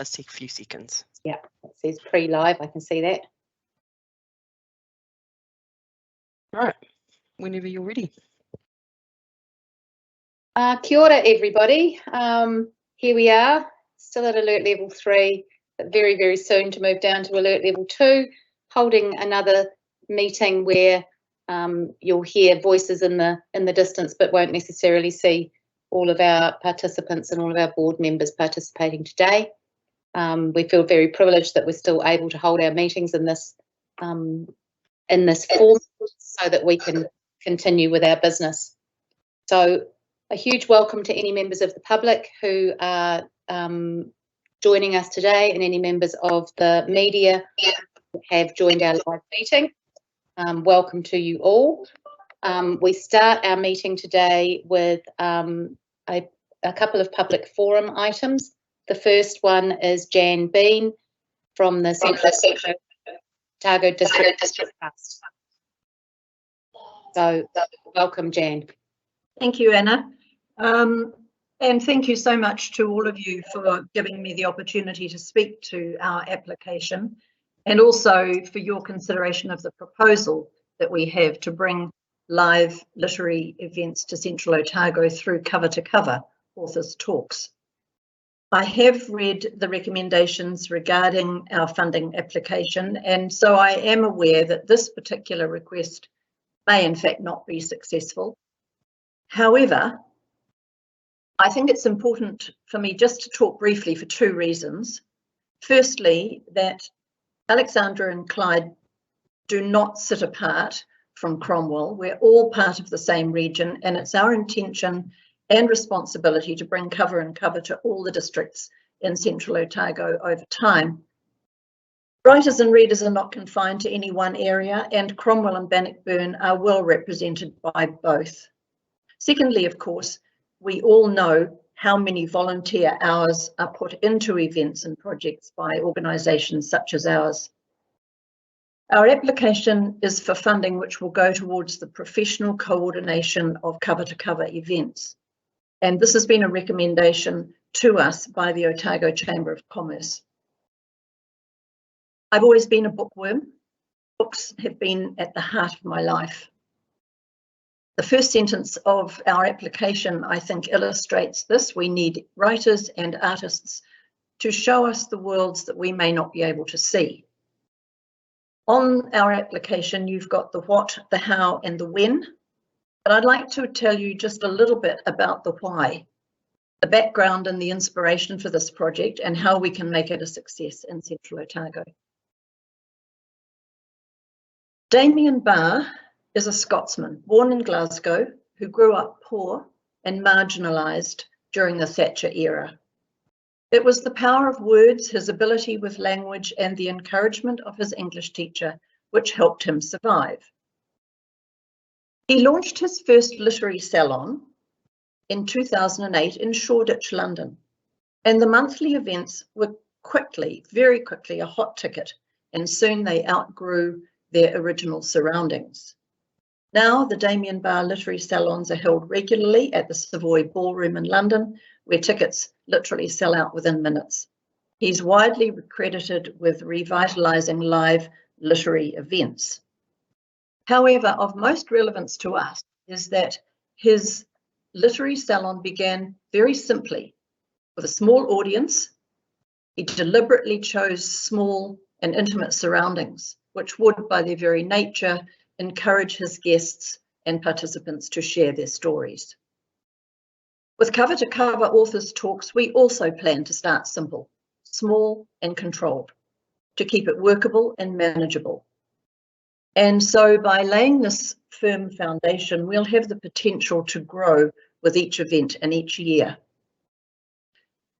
a few seconds. Yeah, it says pre-live, I can see that. Right, whenever you're ready. Kia ora, everybody. Here we are, still at alert level 3, but very, very soon to move down to alert level 2, holding another meeting where you'll hear voices in the distance, but won't necessarily see all of our participants and all of our board members participating today. We feel very privileged that we're still able to hold our meetings in this form so that we can continue with our business. So a huge welcome to any members of the public who are joining us today, and any members of the media who have joined our live meeting. Welcome to you all. We start our meeting today with a couple of public forum items. The first one is Jan Bean from the Central Otago District Trust. So welcome, Jan. Thank you, Anna. And thank you so much to all of you for giving me the opportunity to speak to our application, and also for your consideration of the proposal that we have to bring live literary events to Central Otago through Cover to Cover authors' talks. I have read the recommendations regarding our funding application, and so I am aware that this particular request may in fact not be successful. However, I think it's important for me just to talk briefly for 2 reasons. Firstly, that Alexandra and Clyde do not sit apart from Cromwell. We're all part of the same region, and it's our intention and responsibility to bring cover and cover to all the districts in Central Otago over time. Writers and readers are not confined to any one area, and Cromwell and Bannockburn are well represented by both. Secondly, of course, we all know how many volunteer hours are put into events and projects by organisations such as ours. Our application is for funding which will go towards the professional coordination of cover-to-cover events. And this has been a recommendation to us by the Otago Chamber of Commerce. I've always been a bookworm. Books have been at the heart of my life. The first sentence of our application, I think, illustrates this. We need writers and artists to show us the worlds that we may not be able to see. On our application, you've got the what, the how, and the when, but I'd like to tell you just a little bit about the why, the background and the inspiration for this project, and how we can make it a success in Central Otago. Damien Barr is a Scotsman born in Glasgow who grew up poor and marginalised during the Thatcher era. It was the power of words, his ability with language, and the encouragement of his English teacher which helped him survive. He launched his first literary salon in 2008 in Shoreditch, London, and the monthly events were quickly, very quickly, a hot ticket, and soon they outgrew their original surroundings. Now, the Damien Barr Literary Salons are held regularly at the Savoy Ballroom in London, where tickets literally sell out within minutes. He's widely credited with revitalising live literary events. However, of most relevance to us is that his literary salon began very simply with a small audience. He deliberately chose small and intimate surroundings, which would, by their very nature, encourage his guests and participants to share their stories. With Cover to Cover authors' talks, we also plan to start simple, small and controlled, to keep it workable and manageable. And so by laying this firm foundation, we'll have the potential to grow with each event and each year.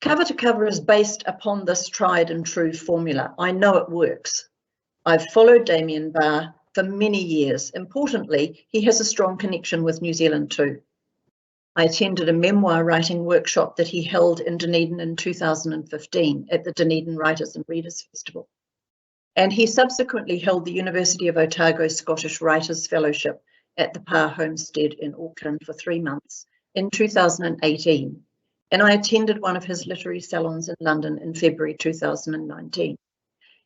Cover to Cover is based upon this tried and true formula. I know it works. I've followed Damien Barr for many years. Importantly, he has a strong connection with New Zealand too. I attended a memoir writing workshop that he held in Dunedin in 2015 at the Dunedin Writers and Readers Festival. And he subsequently held the University of Otago Scottish Writers Fellowship at the Parr Homestead in Auckland for 3 months in 2018. and I attended one of his literary salons in London in February 2019.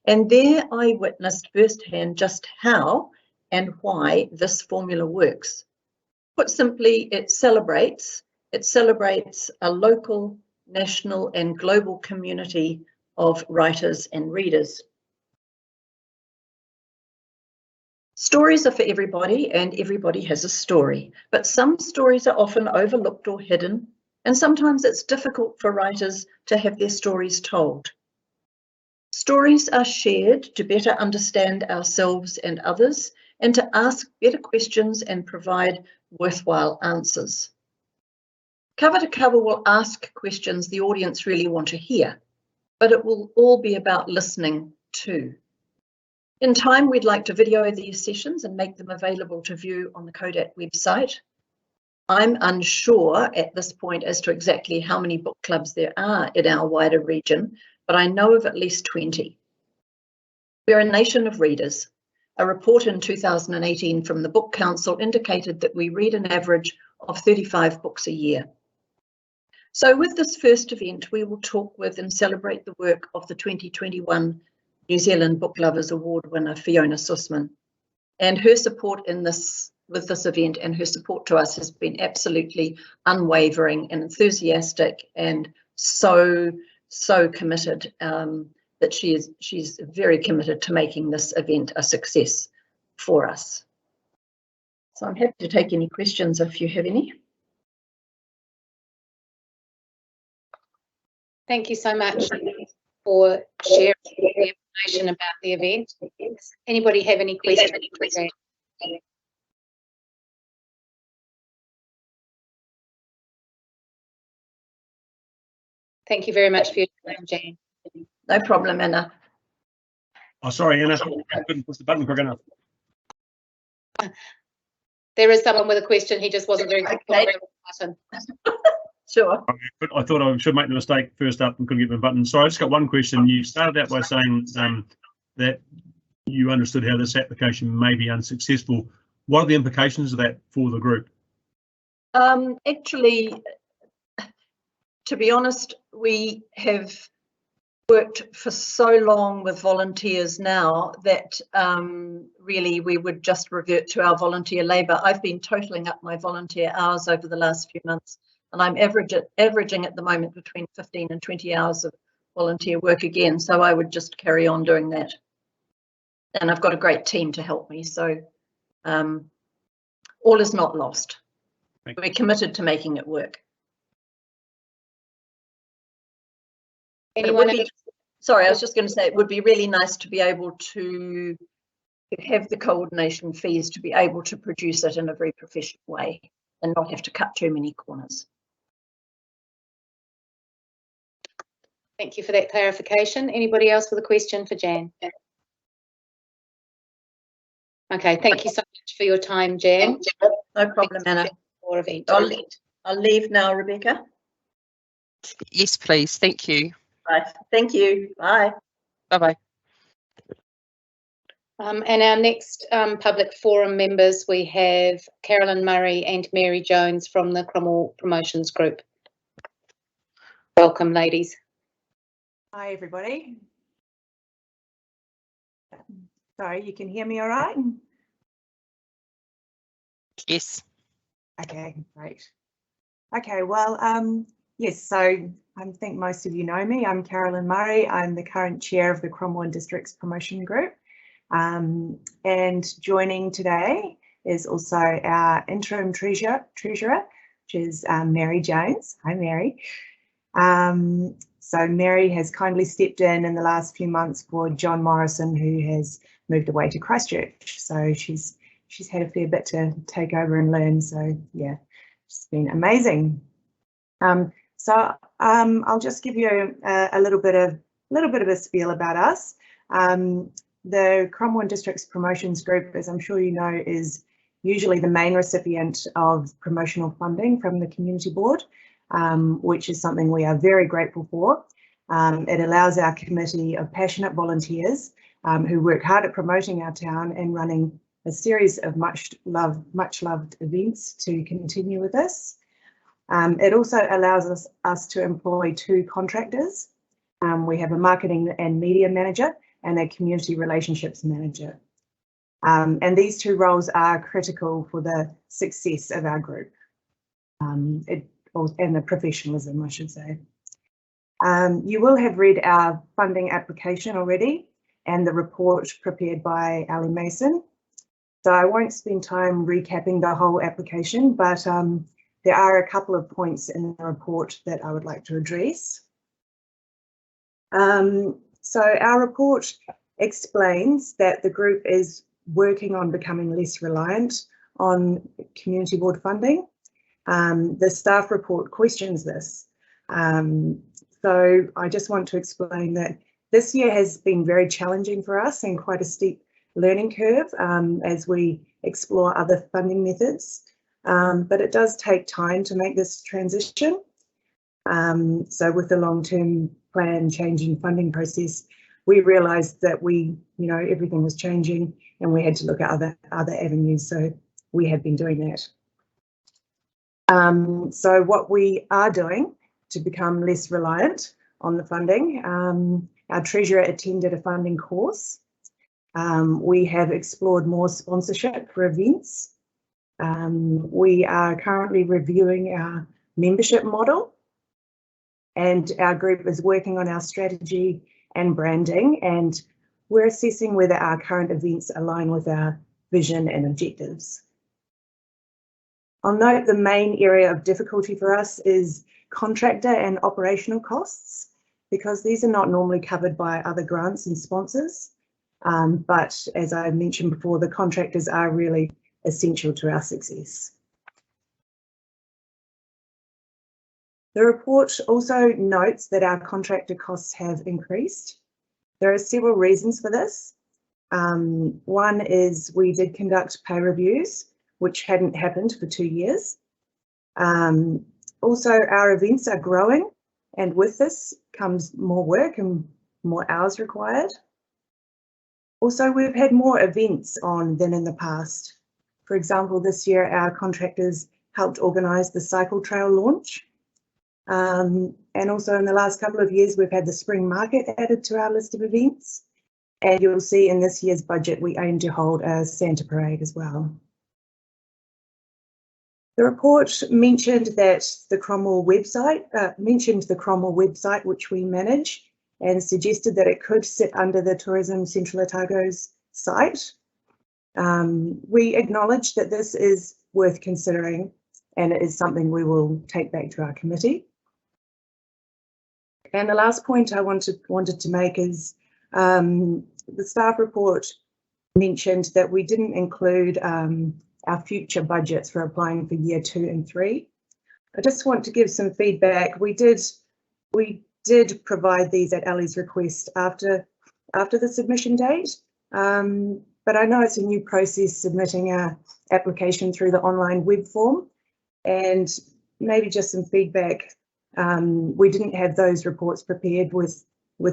And there I witnessed firsthand just how and why this formula works. Put simply, it celebrates a local, national, and global community of writers and readers. Stories are for everybody, and everybody has a story, but some stories are often overlooked or hidden, and sometimes it's difficult for writers to have their stories told. Stories are shared to better understand ourselves and others, and to ask better questions and provide worthwhile answers. Cover to Cover will ask questions the audience really want to hear, but it will all be about listening too. In time, we'd like to video these sessions and make them available to view on the Kodak website. I'm unsure at this point as to exactly how many book clubs there are in our wider region, but I know of at least 20. We're a nation of readers. A report in 2018 from the Book Council indicated that we read an average of 35 books a year. So with this first event, we will talk with and celebrate the work of the 2021 New Zealand Book Lovers Award winner, Fiona Sussman, and her support with this event, and her support to us has been absolutely unwavering and enthusiastic, and so committed that she's very committed to making this event a success for us. So I'm happy to take any questions if you have any. Thank you so much for sharing the information about the event. Does anybody have any questions? Thank you very much for your time, Jane. No problem, Anna. Oh, sorry, Anna, I couldn't push the button quick enough. There is someone with a question. He just wasn't very good Okay. with the button. Sure. I thought I should make the mistake first up and couldn't get my button. Sorry, I just got one question. You started out by saying that you understood how this application may be unsuccessful. What are the implications of that for the group? Actually, to be honest, we have worked for so long with volunteers now that really we would just revert to our volunteer labour. I've been totalling up my volunteer hours over the last few months, and I'm averaging at the moment between 15 and 20 hours of volunteer work again, so I would just carry on doing that. And I've got a great team to help me, so all is not lost. We're committed to making it work. Anyone? Sorry, I was just going to say it would be really nice to be able to have the coordination fees to be able to produce it in a very professional way and not have to cut too many corners. Thank you for that clarification. Anybody else with a question for Jan? Okay, thank you so much for your time, Jan. No problem, Anna. I'll leave now, Rebecca. Yes, please. Thank you. Right. Thank you. Bye. Bye-bye. And our next public forum members, we have Carolyn Murray and Mary Jones from the Cromwell Promotions Group. Welcome, ladies. Hi, everybody. Sorry, you can hear me all right? Yes. Okay, great. Okay, well, yes, so I think most of you know me. I'm Carolyn Murray. I'm the current chair of the Cromwell District's Promotion Group. And joining today is also our interim treasurer, which is Mary Jones. Hi, Mary. So Mary has kindly stepped in the last few months for John Morrison, who has moved away to Christchurch. So she's had a fair bit to take over and learn. So yeah, it's been amazing. So I'll just give you a little bit of a spiel about us. The Cromwell District's Promotions Group, as I'm sure you know, is usually the main recipient of promotional funding from the Community Board, which is something we are very grateful for. It allows our committee of passionate volunteers who work hard at promoting our town and running a series of much loved events to continue with this. It also allows us to employ 2 contractors. We have a marketing and media manager and a community relationships manager. And these 2 roles are critical for the success of our group and the professionalism, I should say. You will have read our funding application already and the report prepared by Ali Mason. So I won't spend time recapping the whole application, but there are a couple of points in the report that I would like to address. So our report explains that the group is working on becoming less reliant on community board funding. The staff report questions this. So I just want to explain that this year has been very challenging for us and quite a steep learning curve as we explore other funding methods. But it does take time to make this transition. So with the long-term plan changing funding process, we realised that everything was changing and we had to look at other avenues. So we have been doing that. So what we are doing to become less reliant on the funding, our treasurer attended a funding course. We have explored more sponsorship for events. We are currently reviewing our membership model, and our group is working on our strategy and branding, and we're assessing whether our current events align with our vision and objectives. I'll note the main area of difficulty for us is contractor and operational costs, because these are not normally covered by other grants and sponsors. But as I mentioned before, the contractors are really essential to our success. The report also notes that our contractor costs have increased. There are several reasons for this. One is we did conduct pay reviews, which hadn't happened for 2 years. Also, our events are growing, and with this comes more work and more hours required. Also, we've had more events on than in the past. For example, this year our contractors helped organise the cycle trail launch. And also in the last couple of years, we've had the spring market added to our list of events. And you'll see in this year's budget, we aim to hold a Santa parade as well. The report mentioned that the Cromwell website, which we manage, and suggested that it could sit under the Tourism Central Otago's site. We acknowledge that this is worth considering, and it is something we will take back to our committee. And the last point I wanted to make is the staff report mentioned that we didn't include our future budgets for applying for year 2 and 3. I just want to give some feedback. We did provide these at Ali's request after the submission date, but I know it's a new process submitting our application through the online web form, and maybe just some feedback. We didn't have those reports prepared with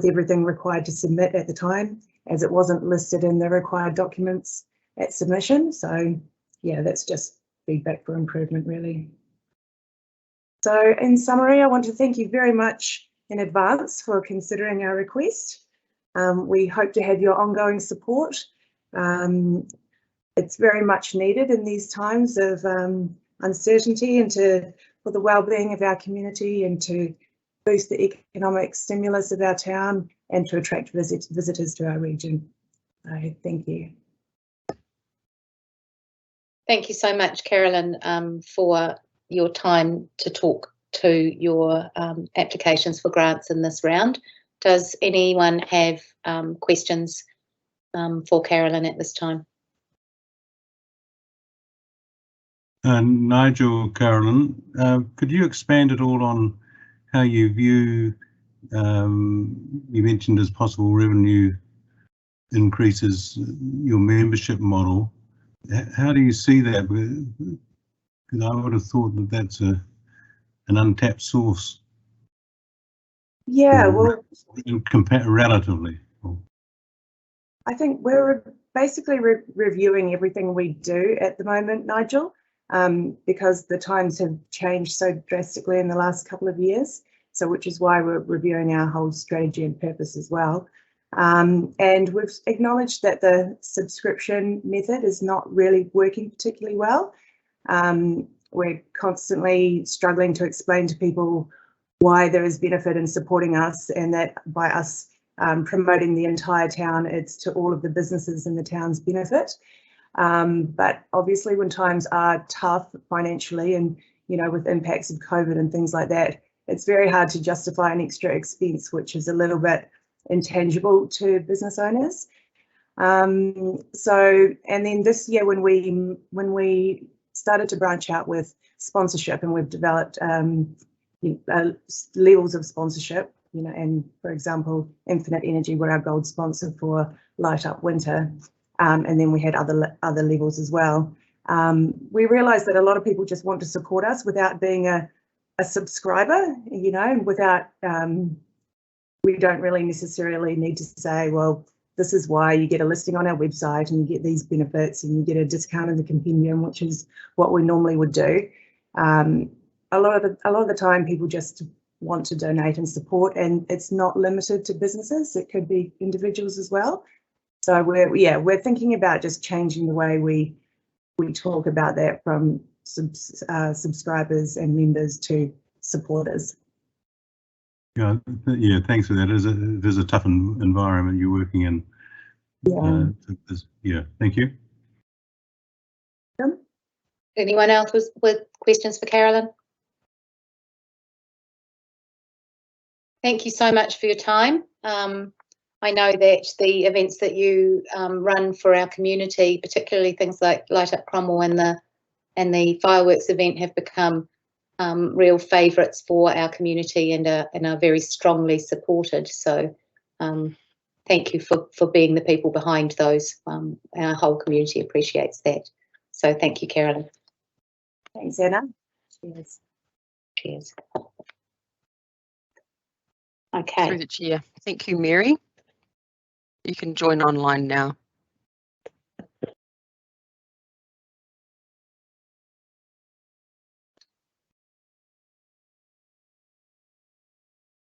everything required to submit at the time, as it wasn't listed in the required documents at submission. So yeah, that's just feedback for improvement, really. So in summary, I want to thank you very much in advance for considering our request. We hope to have your ongoing support. It's very much needed in these times of uncertainty and for the well-being of our community and to boost the economic stimulus of our town and to attract visitors to our region. Thank you. Thank you so much, Carolyn, for your time to talk to your applications for grants in this round. Does anyone have questions for Carolyn at this time? Nigel, Carolyn, could you expand at all on how you view, you mentioned as possible revenue increases, your membership model. How do you see that? Because I would have thought that that's an untapped source. Yeah, well, relatively. I think we're basically reviewing everything we do at the moment, Nigel. because the times have changed so drastically in the last couple of years. So which is why we're reviewing our whole strategy and purpose as well. And we've acknowledged that the subscription method is not really working particularly well. We're constantly struggling to explain to people why there is benefit in supporting us, and that by us promoting the entire town, it's to all of the businesses in the town's benefit. But obviously when times are tough financially and, you know, with impacts of COVID and things like that, it's very hard to justify an extra expense, which is a little bit intangible to business owners. So, and then this year when we started to branch out with sponsorship, and we've developed levels of sponsorship, you know, and for example, Infinite Energy were our gold sponsor for Light Up Winter, and then we had other levels as well. We realised that a lot of people just want to support us without being a subscriber, you know, without, we don't really necessarily need to say, well, this is why you get a listing on our website and you get these benefits and you get a discount in the compendium, which is what we normally would do. A lot of the time people just want to donate and support, and it's not limited to businesses, it could be individuals as well. So we're thinking about just changing the way we talk about that from subscribers and members to supporters. Yeah, thanks for that. It is a tough environment you're working in. Yeah. Thank you. Anyone else with questions for Carolyn? Thank you so much for your time. I know that the events that you run for our community, particularly things like Light Up Cromwell and the fireworks event, have become real favourites for our community and are very strongly supported. So thank you for being the people behind those. Our whole community appreciates that. So thank you, Carolyn. Thanks, Anna. Cheers. Cheers. Okay. Through the chair. Thank you, Mary. You can join online now.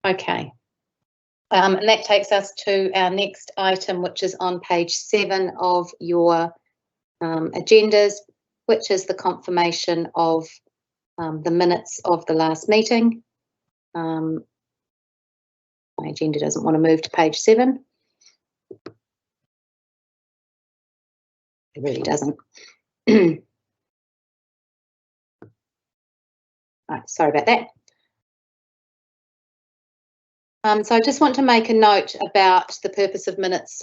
Okay. And that takes us to our next item, which is on page 7 of your agendas, which is the confirmation of the minutes of the last meeting. My agenda doesn't want to move to page 7. It really doesn't. Right, sorry about that. So I just want to make a note about the purpose of minutes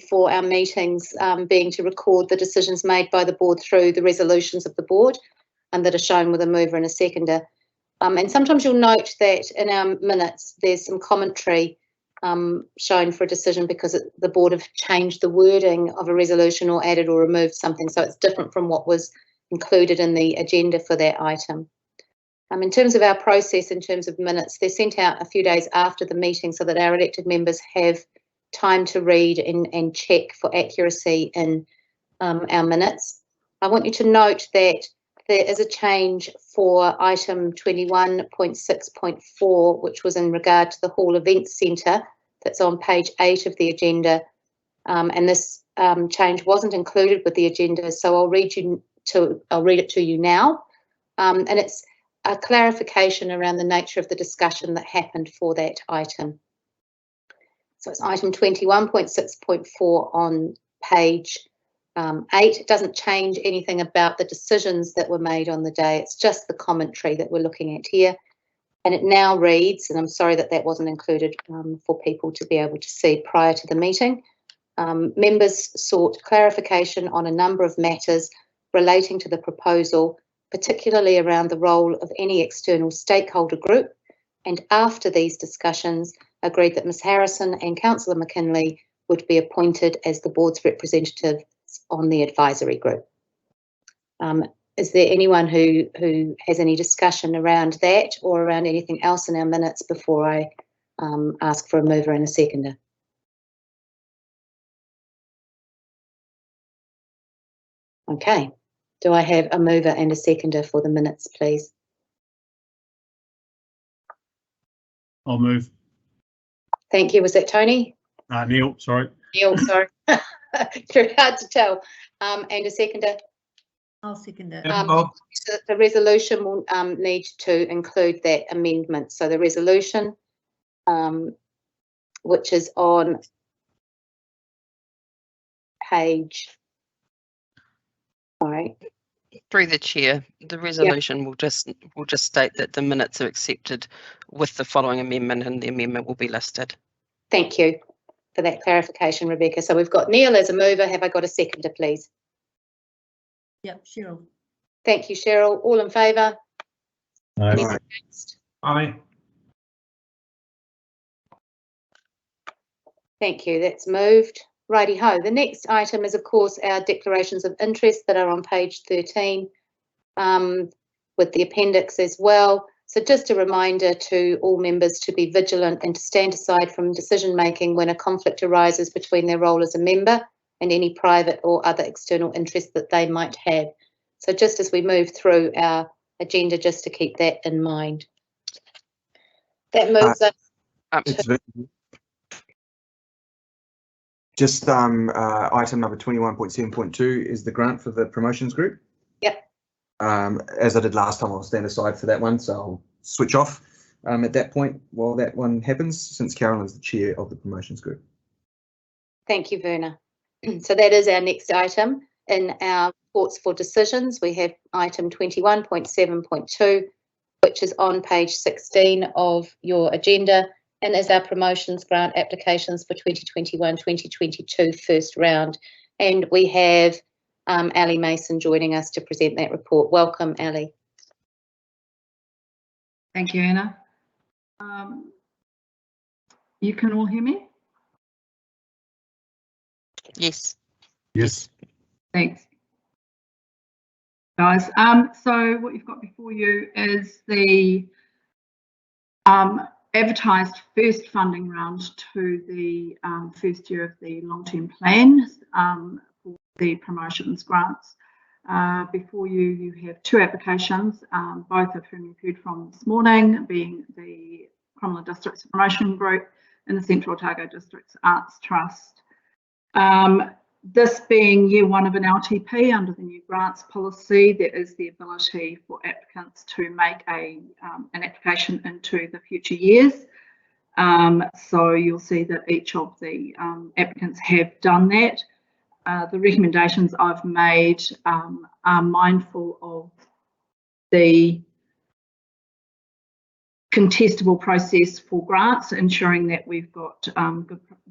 for our meetings being to record the decisions made by the board through the resolutions of the board and that are shown with a mover and a seconder. And sometimes you'll note that in our minutes there's some commentary shown for a decision because the board have changed the wording of a resolution or added or removed something, so it's different from what was included in the agenda for that item. In terms of our process, in terms of minutes, they're sent out a few days after the meeting so that our elected members have time to read and check for accuracy in our minutes. I want you to note that there is a change for item 21.6.4, which was in regard to the Hall Events Centre, that's on page 8 of the agenda. And this change wasn't included with the agenda, so I'll read it to you now. And it's a clarification around the nature of the discussion that happened for that item. So it's item 21.6.4 on page 8. It doesn't change anything about the decisions that were made on the day. It's just the commentary that we're looking at here. And it now reads, and I'm sorry that that wasn't included for people to be able to see prior to the meeting. Members sought clarification on a number of matters relating to the proposal, particularly around the role of any external stakeholder group, and after these discussions agreed that Ms Harrison and Councillor McKinley would be appointed as the board's representatives on the advisory group. Is there anyone who has any discussion around that or around anything else in our minutes before I ask for a mover and a seconder? Okay. Do I have a mover and a seconder for the minutes, please? I'll move. Thank you. Was that Tony? Neil, sorry. Neil, sorry. Very hard to tell. And a seconder? I'll second that. So the resolution will need to include that amendment. So the resolution, which is on page, sorry. Through the chair, the resolution will just state that the minutes are accepted with the following amendment, and the amendment will be listed. Thank you for that clarification, Rebecca. So we've got Neil as a mover. Have I got a seconder, please? Yep, Cheryl. Thank you, Cheryl. All in favour? Aye. Aye. Thank you. That's moved. Righty ho. The next item is, of course, our declarations of interest that are on page 13 with the appendix as well. So just a reminder to all members to be vigilant and to stand aside from decision making when a conflict arises between their role as a member and any private or other external interest that they might have. So just as we move through our agenda, just to keep that in mind. That moves us to just item number 21.7.2 is the grant for the promotions group. Yep. As I did last time, I'll stand aside for that one, so I'll switch off at that point while that one happens, since Carolyn's the chair of the promotions group. Thank you, Verna. So that is our next item in our reports for decisions. We have item 21.7.2, which is on page 16 of your agenda, and is our promotions grant applications for 2021-2022 first round. And we have Ali Mason joining us to present that report. Welcome, Ali. Thank you, Anna. You can all hear me? Yes. Yes. Thanks, guys. So what you've got before you is the advertised first funding round to the first year of the long-term plan for the promotions grants. Before you, you have two applications, both of whom you've heard from this morning, being the Cromwell District's Promotion Group and the Central Otago District's Arts Trust. This being year one of an LTP under the new grants policy, there is the ability for applicants to make an application into the future years. So you'll see that each of the applicants have done that. The recommendations I've made are mindful of the contestable process for grants, ensuring that we've got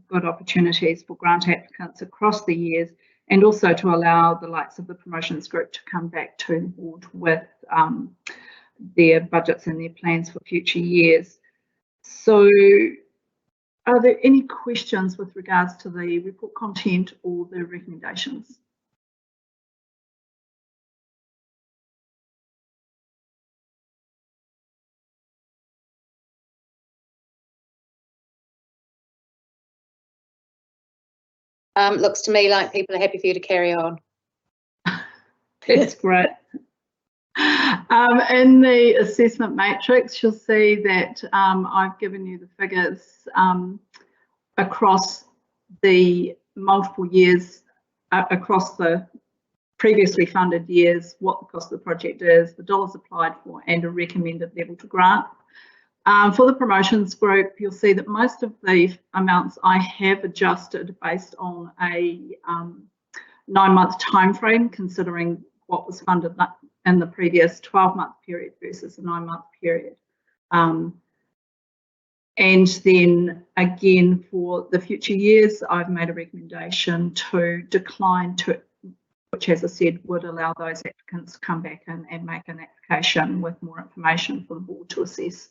good opportunities for grant applicants across the years, and also to allow the likes of the promotions group to come back to the board with their budgets and their plans for future years. So are there any questions with regards to the report content or the recommendations? Looks to me like people are happy for you to carry on. That's great. In the assessment matrix, you'll see that I've given you the figures across the multiple years, across the previously funded years, what the cost of the project is, the dollars applied for, and a recommended level to grant. For the promotions group, you'll see that most of the amounts I have adjusted based on a 9-month time frame, considering what was funded in the previous 12-month period versus a 9-month period. And then again, for the future years, I've made a recommendation to decline to, which, as I said, would allow those applicants to come back and make an application with more information for the board to assess.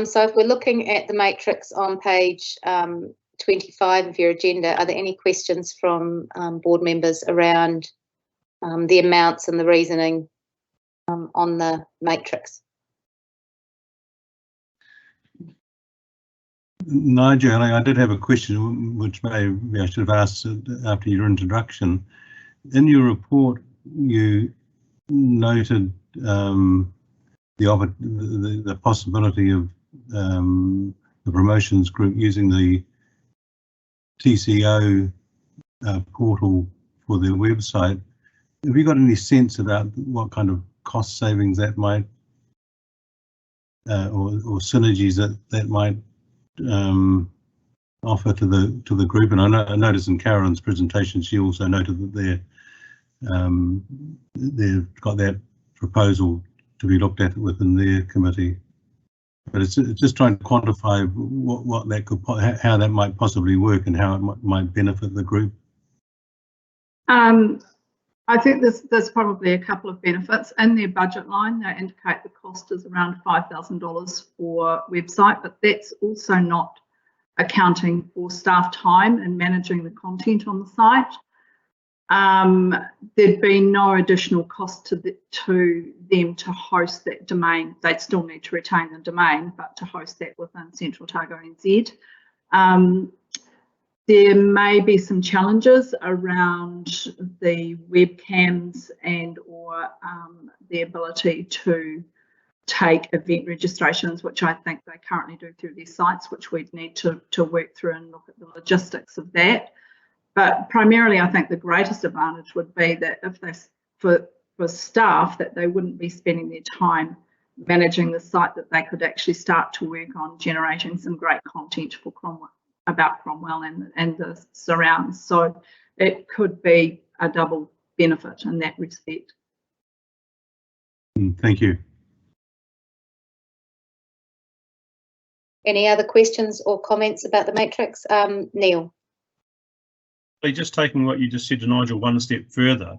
So if we're looking at the matrix on page 25 of your agenda, are there any questions from board members around the amounts and the reasoning on the matrix? Nigel, I did have a question, which maybe I should have asked after your introduction. In your report, you noted the possibility of the promotions group using the TCO portal for their website. Have you got any sense about what kind of cost savings that might or synergies that might offer to the group? And I noticed in Carolyn's presentation she also noted that they've got that proposal to be looked at within their committee. But it's just trying to quantify what that could, how that might possibly work and how it might benefit the group. I think there's probably a couple of benefits. In their budget line, they indicate the cost is around $5,000 for website, but that's also not accounting for staff time and managing the content on the site. There'd be no additional cost to them to host that domain. They'd still need to retain the domain, but to host that within Central Otago NZ. There may be some challenges around the webcams and or the ability to take event registrations, which I think they currently do through their sites, which we'd need to work through and look at the logistics of that. But primarily, I think the greatest advantage would be that if they, for staff, that they wouldn't be spending their time managing the site, that they could actually start to work on generating some great content for Cromwell, about Cromwell and the surrounds. So it could be a double benefit in that respect. Thank you. Any other questions or comments about the matrix? Neil? Just taking what you just said to Nigel one step further,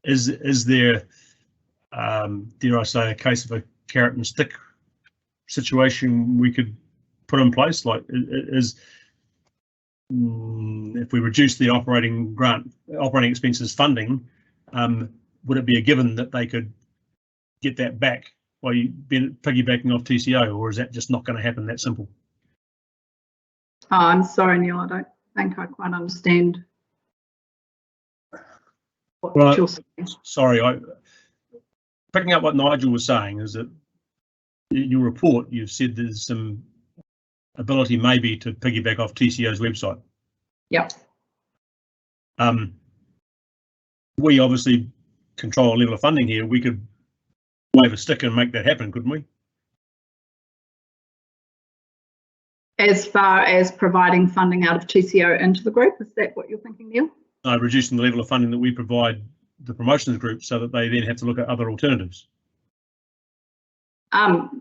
is there, dare I say, a case of a carrot and stick situation we could put in place? Like, if we reduce the operating expenses funding, would it be a given that they could get that back while you piggybacking off TCO, or is that just not going to happen that simple? Oh, I'm sorry, Neil, I don't think I quite understand what you're saying. Sorry, picking up what Nigel was saying is that in your report you've said there's some ability maybe to piggyback off TCO's website. Yep. We obviously control a level of funding here. We could wave a stick and make that happen, couldn't we? As far as providing funding out of TCO into the group, is that what you're thinking, Neil? Reducing the level of funding that we provide the promotions group so that they then have to look at other alternatives. That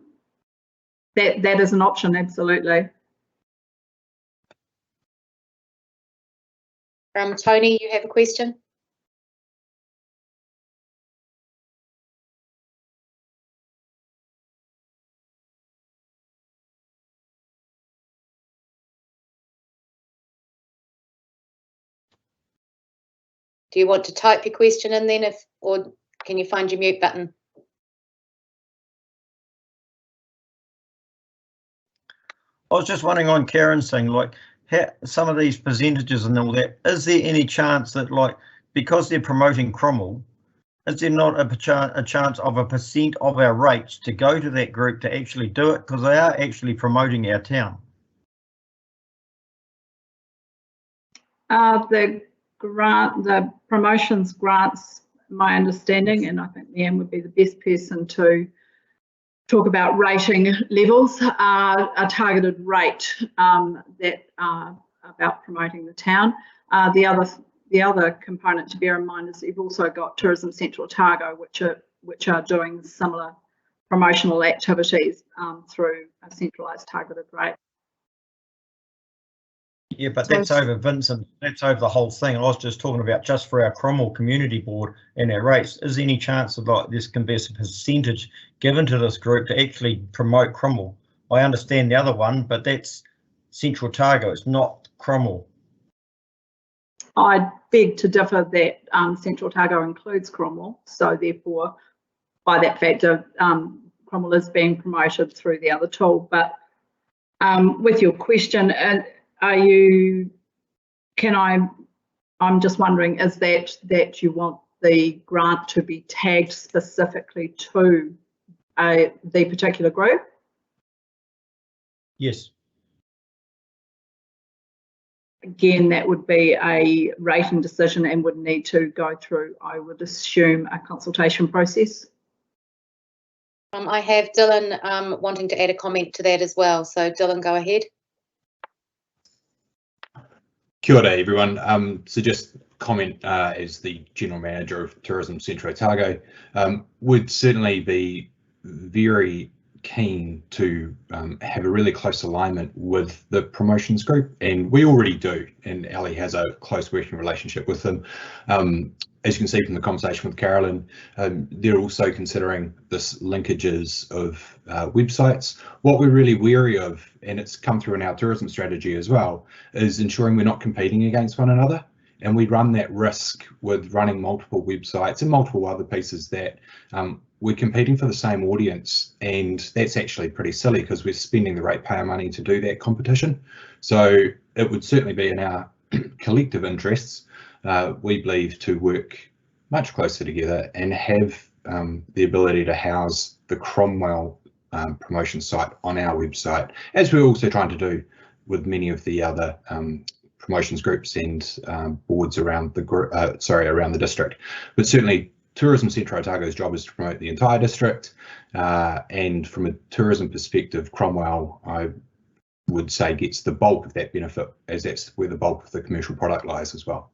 is an option, absolutely. Tony, you have a question? Do you want to type your question in then, or can you find your mute button? I was just wondering on Karen's thing, like some of these percentages and all that, is there any chance that, like, because they're promoting Cromwell, is there not a chance of a % of our rates to go to that group to actually do it? Because they are actually promoting our town. The promotions grants, my understanding, and I think Leanne would be the best person to talk about rating levels, are a targeted rate that are about promoting the town. The other component to bear in mind is you've also got Tourism Central Otago, which are doing similar promotional activities through a centralised targeted rate. Yeah, but that's over Vincent, that's over the whole thing. I was just talking about just for our Cromwell Community Board and our rates. Is there any chance that, like, this can be a percentage given to this group to actually promote Cromwell? I understand the other one, but that's Central Otago, it's not Cromwell. I beg to differ that Central Otago includes Cromwell, so therefore, by that factor, Cromwell is being promoted through the other tool. But with your question, I'm just wondering, is that you want the grant to be tagged specifically to the particular group? Yes. Again, that would be a rating decision and would need to go through, I would assume, a consultation process. I have Dylan wanting to add a comment to that as well. So Dylan, go ahead. Kia ora, everyone. So just comment as the General Manager of Tourism Centro Otago, would certainly be very keen to have a really close alignment with the promotions group, and we already do, and Ali has a close working relationship with them. As you can see from the conversation with Carolyn, they're also considering this linkages of websites. What we're really wary of, and it's come through in our tourism strategy as well, is ensuring we're not competing against one another. And we run that risk with running multiple websites and multiple other pieces that we're competing for the same audience, and that's actually pretty silly because we're spending the ratepayer money to do that competition. So it would certainly be in our collective interests, we believe, to work much closer together and have the ability to house the Cromwell promotion site on our website, as we're also trying to do with many of the other promotions groups and boards around the around the district. But certainly Tourism Centro Otago's job is to promote the entire district, and from a tourism perspective, Cromwell, I would say, gets the bulk of that benefit, as that's where the bulk of the commercial product lies as well.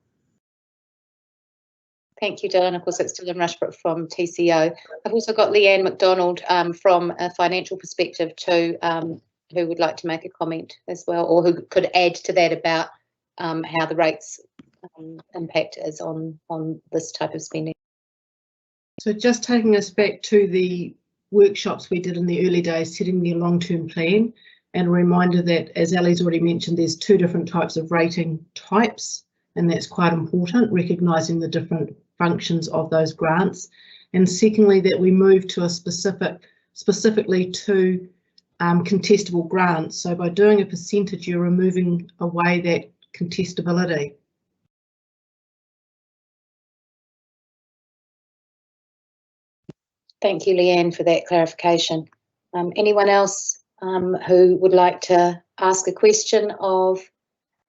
Thank you, Dylan. Of course, it's Dylan Rushbrook from TCO. I've also got Leanne McDonald from a financial perspective too, who would like to make a comment as well, or who could add to that about how the rates impact is on this type of spending. So just taking us back to the workshops we did in the early days, setting the long-term plan, and a reminder that, as Ali's already mentioned, there's two different types of rating types, and that's quite important, recognising the different functions of those grants. And secondly, that we move to a specifically to contestable grants. So by doing a percentage, you're removing away that contestability. Thank you, Leanne, for that clarification. Anyone else who would like to ask a question of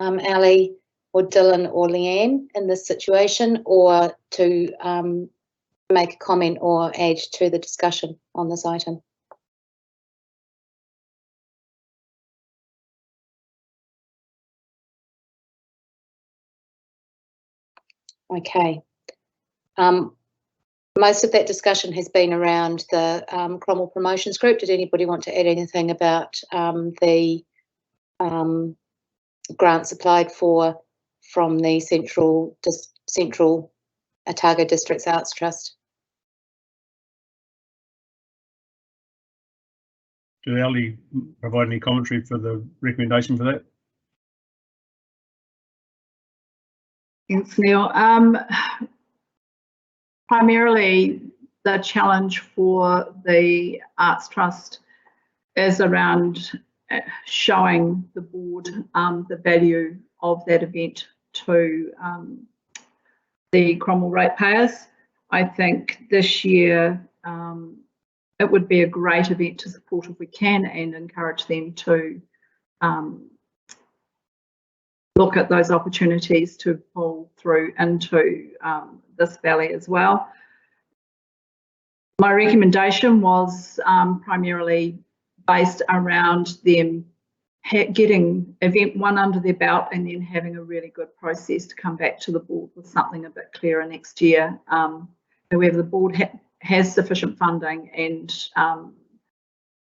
Ali or Dylan or Leanne in this situation, or to make a comment or add to the discussion on this item? Okay. Most of that discussion has been around the Cromwell Promotions Group. Did anybody want to add anything about the grants applied for from the Central Otago District's Arts Trust? Did Ali provide any commentary for the recommendation for that? Thanks, Neil. Primarily, the challenge for the Arts Trust is around showing the board the value of that event to the Cromwell ratepayers. I think this year it would be a great event to support if we can, and encourage them to look at those opportunities to pull through into this valley as well. My recommendation was primarily based around them getting event one under their belt, and then having a really good process to come back to the board with something a bit clearer next year. However, the board has sufficient funding, and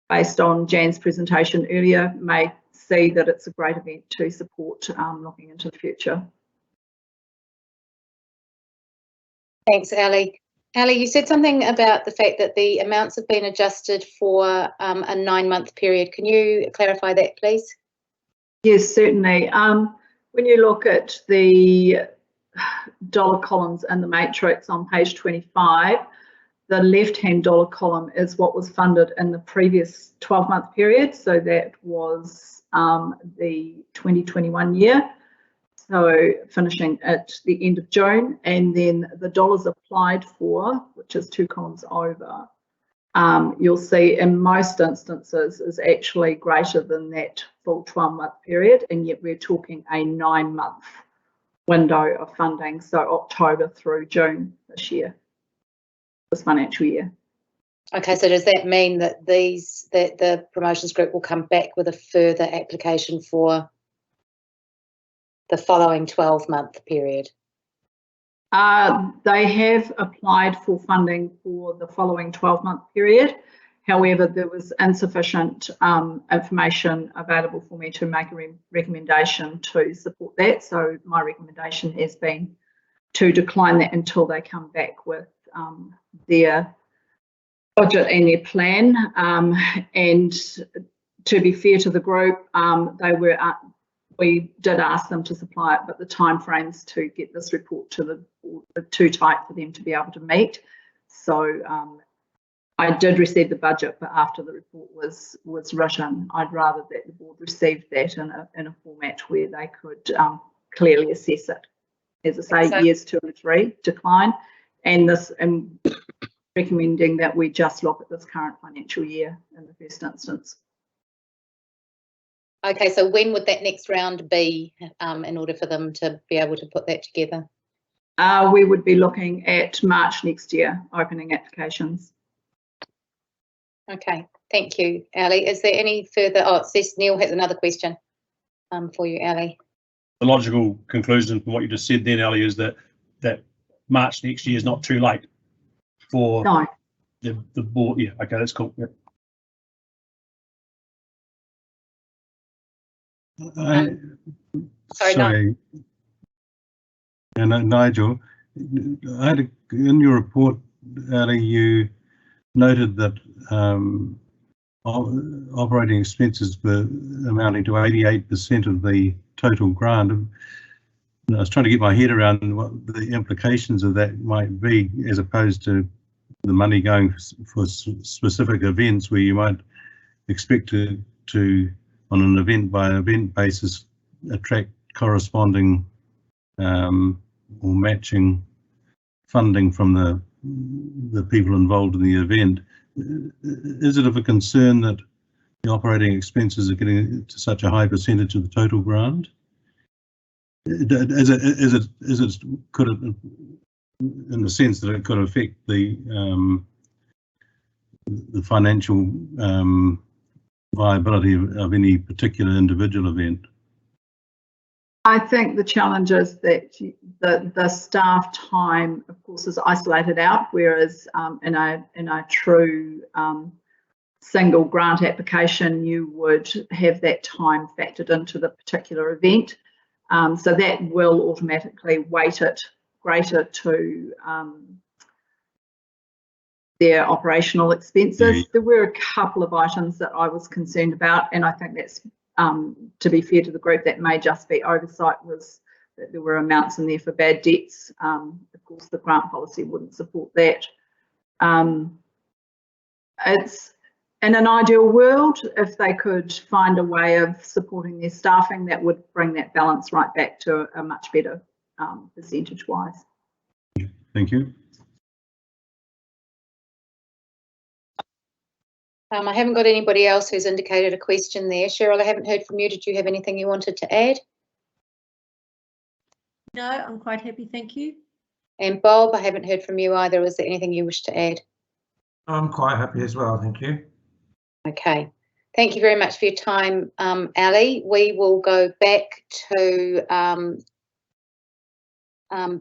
based on Jan's presentation earlier, may see that it's a great event to support looking into the future. Thanks, Ali. Ali, you said something about the fact that the amounts have been adjusted for a 9-month period. Can you clarify that, please? Yes, certainly. When you look at the dollar columns and the matrix on page 25, the left-hand dollar column is what was funded in the previous 12-month period. So that was the 2021 year. So finishing at the end of June, and then the dollars applied for, which is 2 columns over, you'll see in most instances is actually greater than that full 12-month period, and yet we're talking a 9-month window of funding, so October through June this year, this financial year. Okay, so does that mean that the promotions group will come back with a further application for the following 12-month period? They have applied for funding for the following 12-month period. However, there was insufficient information available for me to make a recommendation to support that. So my recommendation has been to decline that until they come back with their budget and their plan. And to be fair to the group, we did ask them to supply it, but the timeframes to get this report to the board were too tight for them to be able to meet. So I did receive the budget, but after the report was written, I'd rather that the board received that in a format where they could clearly assess it. As I say, years 2 and 3 decline, and recommending that we just look at this current financial year in the first instance. Okay, so when would that next round be in order for them to be able to put that together? We would be looking at March next year, opening applications. Okay, thank you, Ali. Is there any further? Oh, it says Neil has another question for you, Ali. The logical conclusion from what you just said then, Ali, is that March next year is not too late for the board. Yeah, okay, that's cool. Yep. Sorry. Nigel, in your report, Ali, you noted that operating expenses were amounting to 88% of the total grant. And I was trying to get my head around what the implications of that might be, as opposed to the money going for specific events where you might expect to on an event by event basis attract corresponding or matching funding from the people involved in the event. Is it of a concern that the operating expenses are getting to such a high percentage of the total grant? Could it, in the sense that it could affect the financial viability of any particular individual event? I think the challenge is that the staff time, of course, is isolated out, whereas in a true single grant application, you would have that time factored into the particular event. So that will automatically weight it greater to their operational expenses. There were a couple of items that I was concerned about, and I think that's, to be fair to the group, that may just be oversight, was that there were amounts in there for bad debts. Of course, the grant policy wouldn't support that. It's in an ideal world, if they could find a way of supporting their staffing, that would bring that balance right back to a much better percentage-wise. Thank you. I haven't got anybody else who's indicated a question there. Cheryl, I haven't heard from you. Did you have anything you wanted to add? No, I'm quite happy, thank you. And Bob, I haven't heard from you either. Is there anything you wish to add? I'm quite happy as well, thank you. Okay, thank you very much for your time, Ali. We will go back to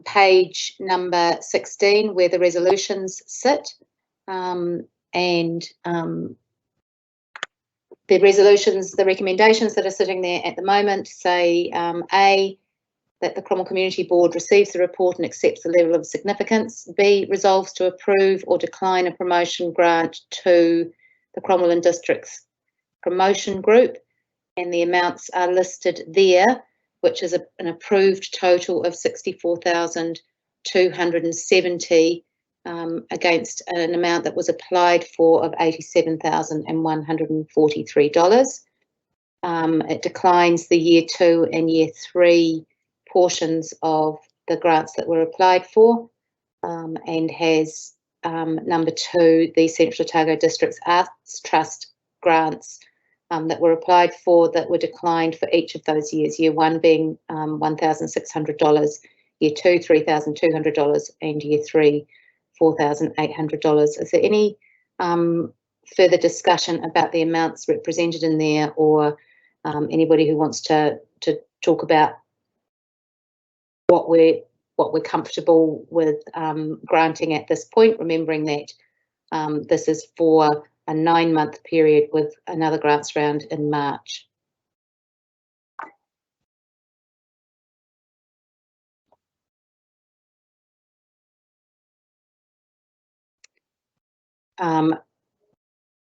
page number 16, where the resolutions sit. The resolutions, the recommendations that are sitting there at the moment say A, that the Cromwell Community Board receives the report and accepts the level of significance. B, resolves to approve or decline a promotion grant to the Cromwell and Districts Promotion Group, and the amounts are listed there, which is an approved total of 64,270 against an amount that was applied for of $87,143. It declines the year 2 and year 3 portions of the grants that were applied for, and has number 2, the Central Otago District's Arts Trust grants that were applied for that were declined for each of those years, year 1 being $1,600, year 2 $3,200, and year 3 $4,800. Is there any further discussion about the amounts represented in there, or anybody who wants to talk about what we're comfortable with granting at this point, remembering that this is for a 9-month period with another grants round in March?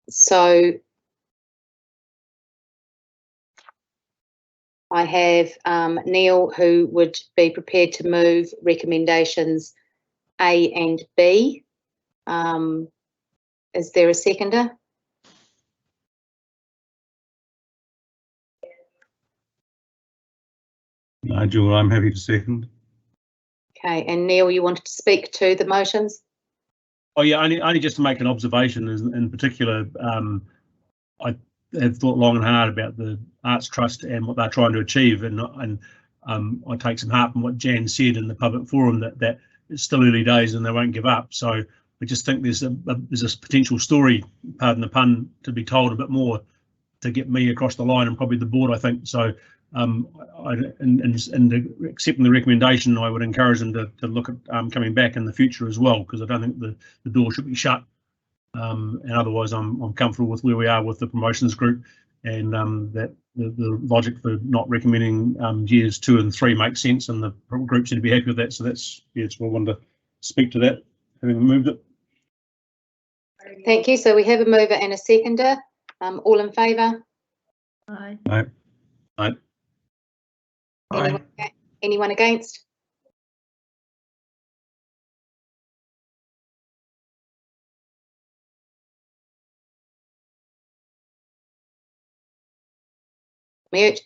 So I have Neil, who would be prepared to move recommendations A and B. Is there a seconder? Nigel, I'm happy to second. Okay, and Neil, you wanted to speak to the motions? Oh yeah, only just to make an observation. In particular, I have thought long and hard about the Arts Trust and what they're trying to achieve, and I take some heart from what Jan said in the public forum that it's still early days and they won't give up. So I just think there's a potential story, pardon the pun, to be told a bit more to get me across the line, and probably the board, I think. So accepting the recommendation, I would encourage them to look at coming back in the future as well, because I don't think the door should be shut. And otherwise, I'm comfortable with where we are with the promotions group, and that the logic for not recommending years 2 and 3 makes sense, and the group seem to be happy with that. So that's I wanted to speak to that, having moved it. Thank you. So we have a mover and a seconder. All in favour? Aye. Aye. Aye. Anyone against? Mute.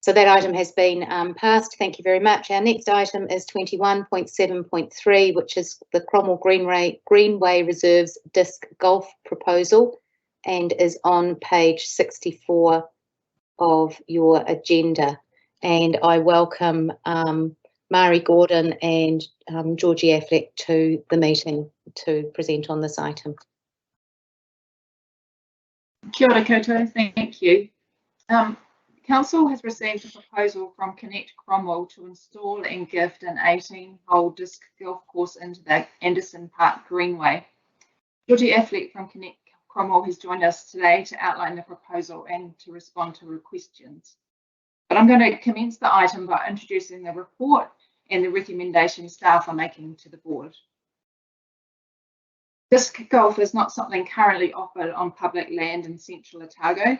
So that item has been passed. Thank you very much. Our next item is 21.7.3, which is the Cromwell Greenway Reserves Disc Golf Proposal, and is on page 64 of your agenda. And I welcome Mari Gordon and Georgie Affleck to the meeting to present on this item. Kia ora koutou, thank you. Council has received a proposal from Connect Cromwell to install and gift an 18-hole disc golf course into the Anderson Park Greenway. Georgie Affleck from Connect Cromwell has joined us today to outline the proposal and to respond to questions. But I'm going to commence the item by introducing the report and the recommendation staff are making to the board. Disc golf is not something currently offered on public land in Central Otago.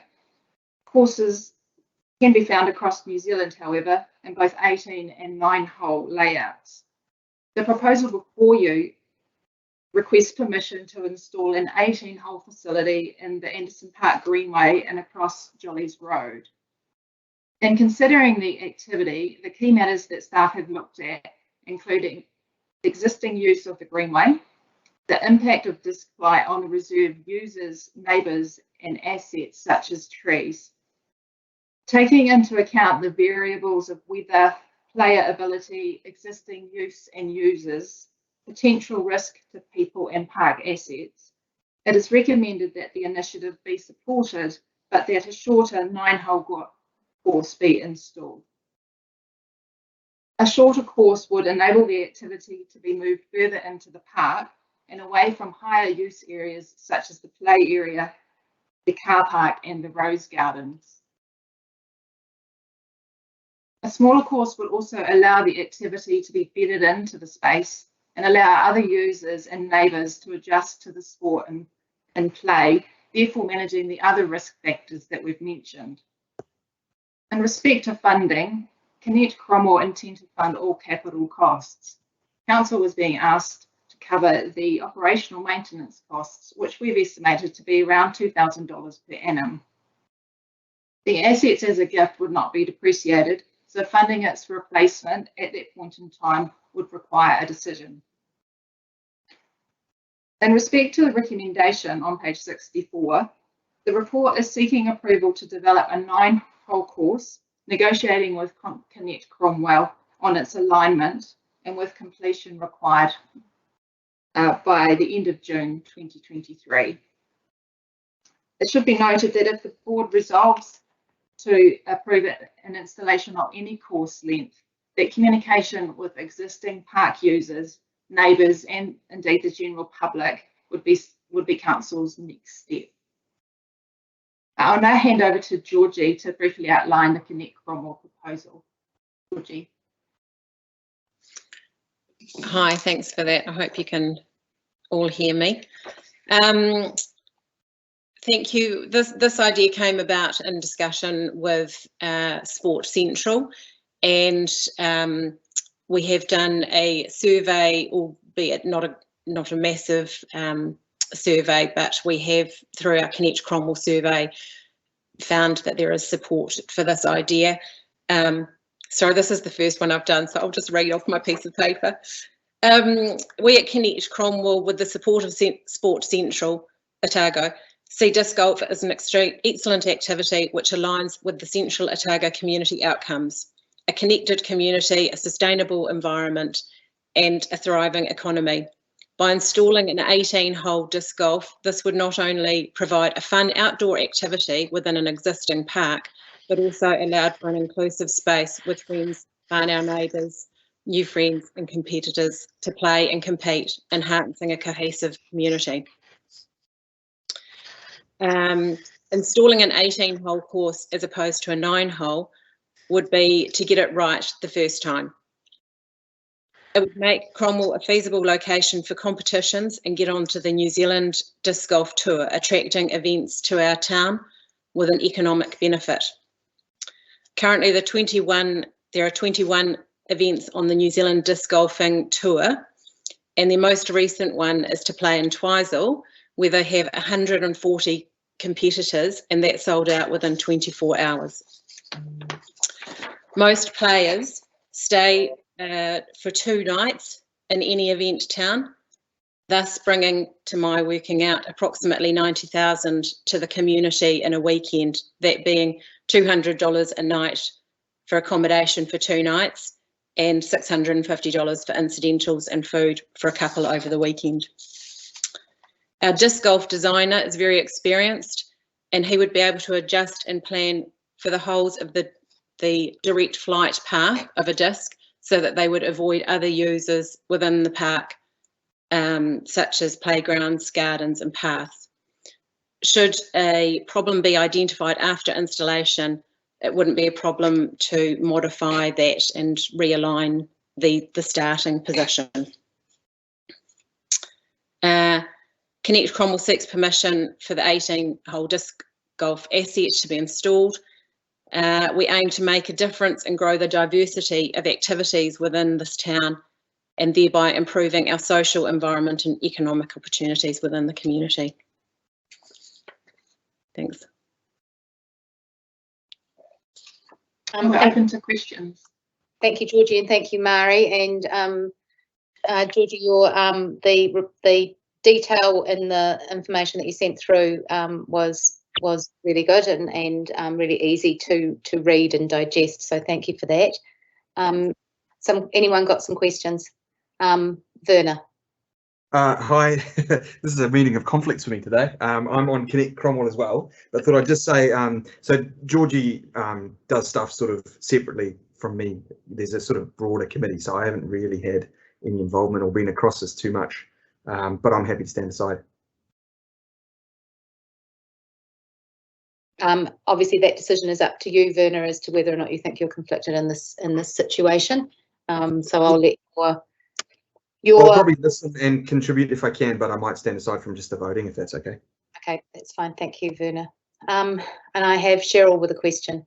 Courses can be found across New Zealand, however, in both 18 and 9-hole layouts. The proposal before you requests permission to install an 18-hole facility in the Anderson Park Greenway and across Jollies Road. In considering the activity, the key matters that staff have looked at, including existing use of the Greenway, the impact of disc flight on the reserve users, neighbours and assets such as trees, taking into account the variables of weather, player ability, existing use and users, potential risk to people and park assets. It is recommended that the initiative be supported, but that a shorter 9-hole course be installed. A shorter course would enable the activity to be moved further into the park and away from higher use areas such as the play area, the car park and the rose gardens. A smaller course would also allow the activity to be bedded into the space and allow other users and neighbours to adjust to the sport and play, therefore managing the other risk factors that we've mentioned. In respect to funding, Connect Cromwell intend to fund all capital costs. Council was being asked to cover the operational maintenance costs, which we've estimated to be around $2,000 per annum. The assets as a gift would not be depreciated, so funding its replacement at that point in time would require a decision. In respect to the recommendation on page 64, the report is seeking approval to develop a 9-hole course, negotiating with Connect Cromwell on its alignment and with completion required by the end of June 2023. It should be noted that if the board resolves to approve an installation of any course length, that communication with existing park users, neighbours and indeed the general public would be Council's next step. I'll now hand over to Georgie to briefly outline the Connect Cromwell proposal. Georgie. Hi, thanks for that. I hope you can all hear me. Thank you. This idea came about in discussion with Sport Central, and we have done a survey, albeit not a massive survey, but we have, through our Connect Cromwell survey, found that there is support for this idea. Sorry, this is the first one I've done, so I'll just read off my piece of paper. We at Connect Cromwell, with the support of Sport Central, Otago, see disc golf as an excellent activity which aligns with the Central Otago community outcomes: a connected community, a sustainable environment, and a thriving economy. By installing an 18-hole disc golf, this would not only provide a fun outdoor activity within an existing park, but also allowed for an inclusive space with friends and our neighbours, new friends and competitors to play and compete, enhancing a cohesive community. Installing an 18-hole course as opposed to a 9-hole would be to get it right the first time. It would make Cromwell a feasible location for competitions and get onto the New Zealand Disc Golf Tour, attracting events to our town with an economic benefit. Currently, there are 21 events on the New Zealand Disc Golfing Tour, and the most recent one is to play in Twizel, where they have 140 competitors, and that sold out within 24 hours. Most players stay for 2 nights in any event town, thus bringing, to my working out, approximately 90,000 to the community in a weekend, that being $200 a night for accommodation for 2 nights and $650 for incidentals and food for a couple over the weekend. Our disc golf designer is very experienced, and he would be able to adjust and plan for the holes of the direct flight path of a disc so that they would avoid other users within the park, such as playgrounds, gardens and paths. Should a problem be identified after installation, it wouldn't be a problem to modify that and realign the starting position. Connect Cromwell seeks permission for the 18-hole disc golf asset to be installed. We aim to make a difference and grow the diversity of activities within this town, and thereby improving our social environment and economic opportunities within the community. Thanks. Open to questions. Thank you, Georgie, and thank you, Mari. And Georgie, your the detail in the information that you sent through was really good and really easy to read and digest. So thank you for that. Anyone got some questions? Werner. Hi, this is a meeting of conflicts for me today. I'm on Connect Cromwell as well, but thought I'd just say, so Georgie does stuff sort of separately from me. There's a sort of broader committee, so I haven't really had any involvement or been across this too much, but I'm happy to stand aside. Obviously that decision is up to you, Werner, as to whether or not you think you're conflicted in this situation. So I'll let I'll probably listen and contribute if I can, but I might stand aside from just the voting if that's okay. Okay, that's fine. Thank you, Werner. And I have Cheryl with a question.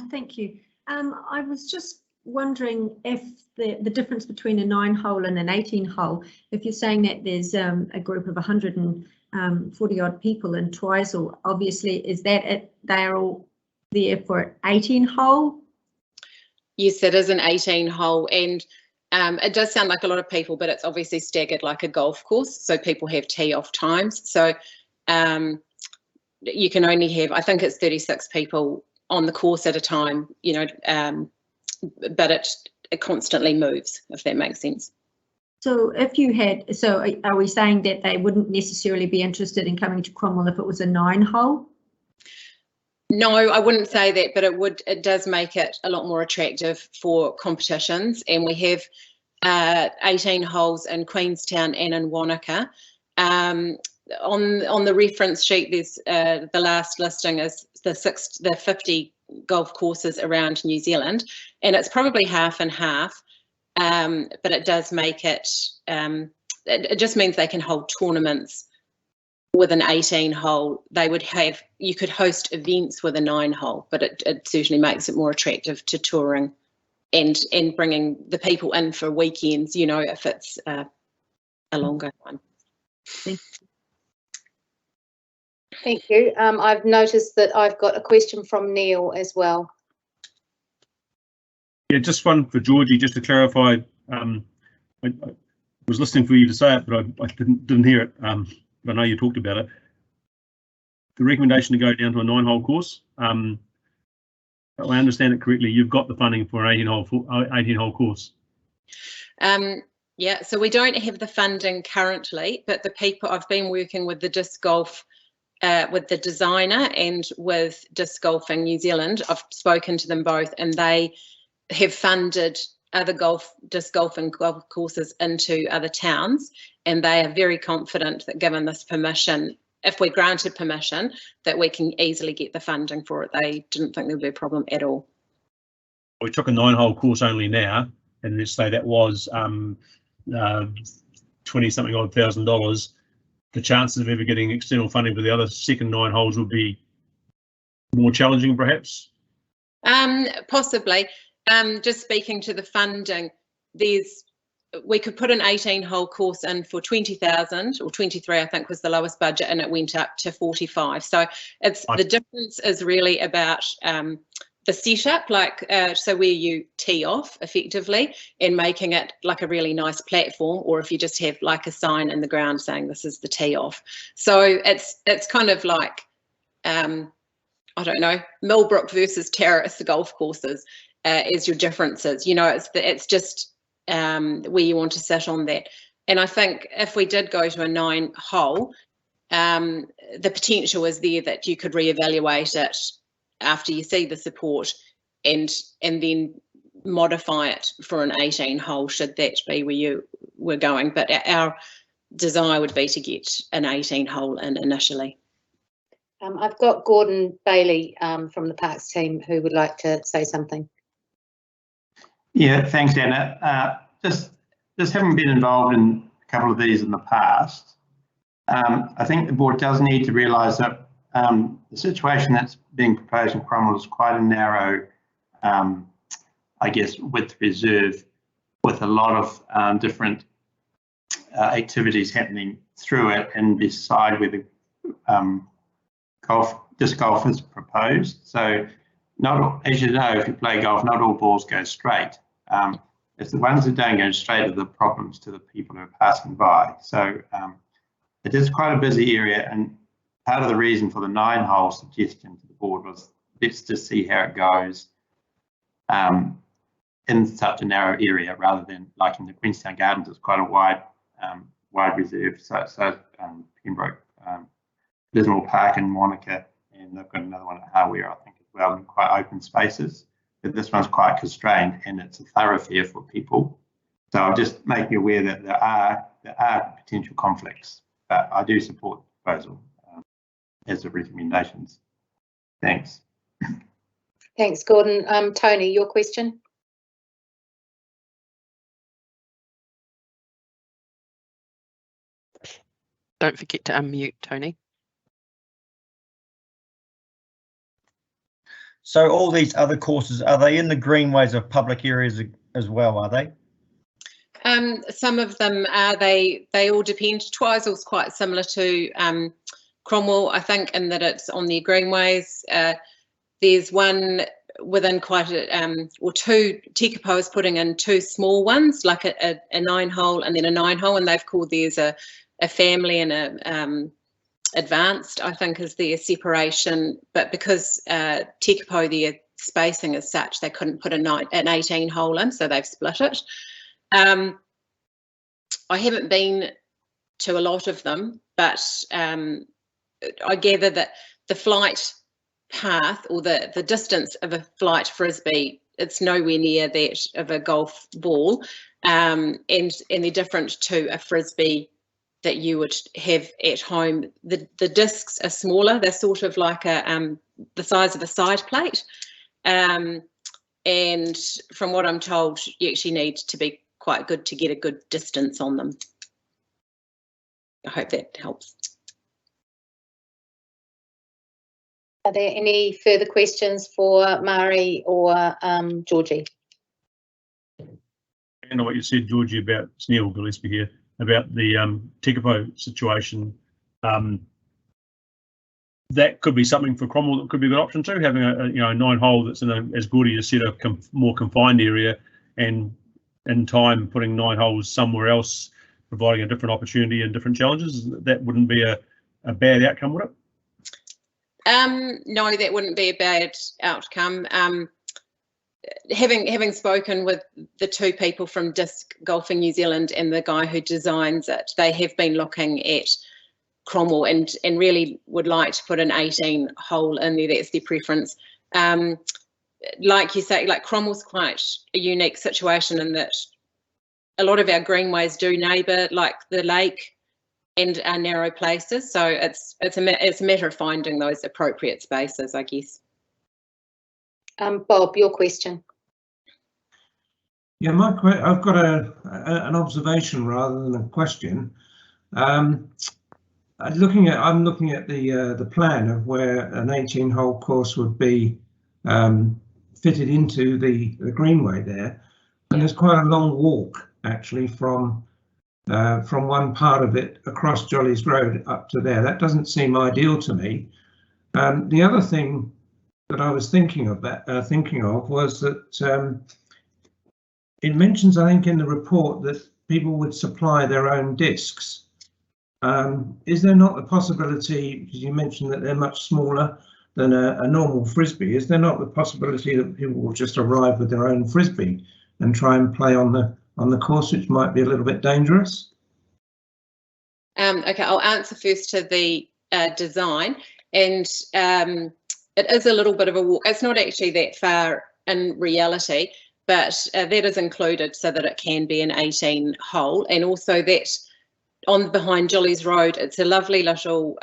Thank you. I was just wondering if the difference between a 9-hole and an 18-hole, if you're saying that there's a group of 140 odd people in Twizel, obviously, is that it? They are all there for an 18-hole? Yes, it is an 18-hole, and it does sound like a lot of people, but it's obviously staggered like a golf course, so people have tee-off times. So you can only have, I think it's 36 people on the course at a time, you know, but it constantly moves, if that makes sense. So if you had, so are we saying that they wouldn't necessarily be interested in coming to Cromwell if it was a 9-hole? No, I wouldn't say that, but it does make it a lot more attractive for competitions. And we have 18 holes in Queenstown and in Wanaka. On the reference sheet, there's the last listing is the 50 golf courses around New Zealand, and it's probably half and half. But it does make it, it just means they can hold tournaments with an 18-hole. You could host events with a 9-hole, but it certainly makes it more attractive to touring and bringing the people in for weekends, you know, if it's a longer one. Thank you. I've noticed that I've got a question from Neil as well. Yeah, just one for Georgie, just to clarify. I was listening for you to say it, but I didn't hear it. But I know you talked about it. The recommendation to go down to a 9-hole course. If I understand it correctly, you've got the funding for an 18-hole course. Yeah, so we don't have the funding currently, but the people I've been working with the disc golf, with the designer and with Disc Golfing New Zealand. I've spoken to them both, and they have funded other disc golfing golf courses into other towns, and they are very confident that given this permission, if we're granted permission, that we can easily get the funding for it. They didn't think there would be a problem at all. We took a 9-hole course only now, and let's say that was 20-something odd $1,000. The chances of ever getting external funding for the other second 9 holes would be more challenging, perhaps? Possibly. Just speaking to the funding, we could put an 18-hole course in for 20,000 or 23, I think was the lowest budget, and it went up to 45. So the difference is really about the setup, like so where you tee off effectively and making it like a really nice platform, or if you just have like a sign in the ground saying this is the tee off. So it's kind of like I don't know, Millbrook versus Terrace golf courses is your differences. You know, it's just where you want to sit on that. And I think if we did go to a 9-hole, the potential is there that you could reevaluate it after you see the support and then modify it for an 18-hole should that be where you were going. But our desire would be to get an 18-hole in initially. I've got Gordon Bailey from the Parks team who would like to say something. Yeah, thanks, Anna. Just having been involved in a couple of these in the past, I think the board does need to realise that the situation that's being proposed in Cromwell is quite a narrow, I guess, width reserve with a lot of different activities happening through it and beside where the disc golf is proposed. So as you know, if you play golf, not all balls go straight. It's the ones that don't go straight are the problems to the people who are passing by. So it is quite a busy area, and part of the reason for the 9-hole suggestion to the board was let's just see how it goes in such a narrow area, rather than like in the Queenstown Gardens, it's quite a wide reserve. So Pembroke, Lismore Park in Wanaka, and they've got another one at Hawea, I think, as well, in quite open spaces. But this one's quite constrained, and it's a thoroughfare for people. So I'm just making you aware that there are potential conflicts, but I do support the proposal as the recommendations. Thanks. Thanks, Gordon. Tony, your question? Don't forget to unmute, Tony. So all these other courses, are they in the greenways of public areas as well, are they? Some of them are, they all depend. Twisel's quite similar to Cromwell, I think, in that it's on their greenways. There's one within quite a, or two, Tekapo is putting in two small ones, like a 9-hole and then a 9-hole, and they've called theirs a family and a advanced, I think, is their separation. But because Tekapo, their spacing is such, they couldn't put an 18-hole in, so they've split it. I haven't been to a lot of them, but I gather that the flight path or the distance of a flight frisbee, it's nowhere near that of a golf ball, and they're different to a frisbee that you would have at home. The discs are smaller. They're sort of like the size of a side plate, and from what I'm told, you actually need to be quite good to get a good distance on them. I hope that helps. Are there any further questions for Mari or Georgie? I know what you said, Georgie, about Neil Gillespie here, about the Tekapo situation. That could be something for Cromwell that could be a good option too, having a 9-hole that's in a, as Gordy has said, a more confined area, and in time putting 9 holes somewhere else, providing a different opportunity and different challenges. That wouldn't be a bad outcome, would it? No, that wouldn't be a bad outcome. Having spoken with the two people from Disc Golfing New Zealand and the guy who designs it, they have been looking at Cromwell and really would like to put an 18-hole in there. That's their preference. Like you say, like Cromwell's quite a unique situation in that a lot of our greenways do neighbour like the lake and our narrow places, so it's a matter of finding those appropriate spaces, I guess. Bob, your question. Yeah, I've got an observation rather than a question. I'm looking at the plan of where an 18-hole course would be fitted into the greenway there, and there's quite a long walk actually from one part of it across Jollies Road up to there. That doesn't seem ideal to me. The other thing that I was thinking of was that it mentions, I think, in the report that people would supply their own discs. Is there not the possibility, because you mentioned that they're much smaller than a normal frisbee, is there not the possibility that people will just arrive with their own frisbee and try and play on the course, which might be a little bit dangerous? Okay, I'll answer first to the design, and it is a little bit of a walk. It's not actually that far in reality, but that is included so that it can be an 18-hole, and also that on behind Jollies Road, it's a lovely little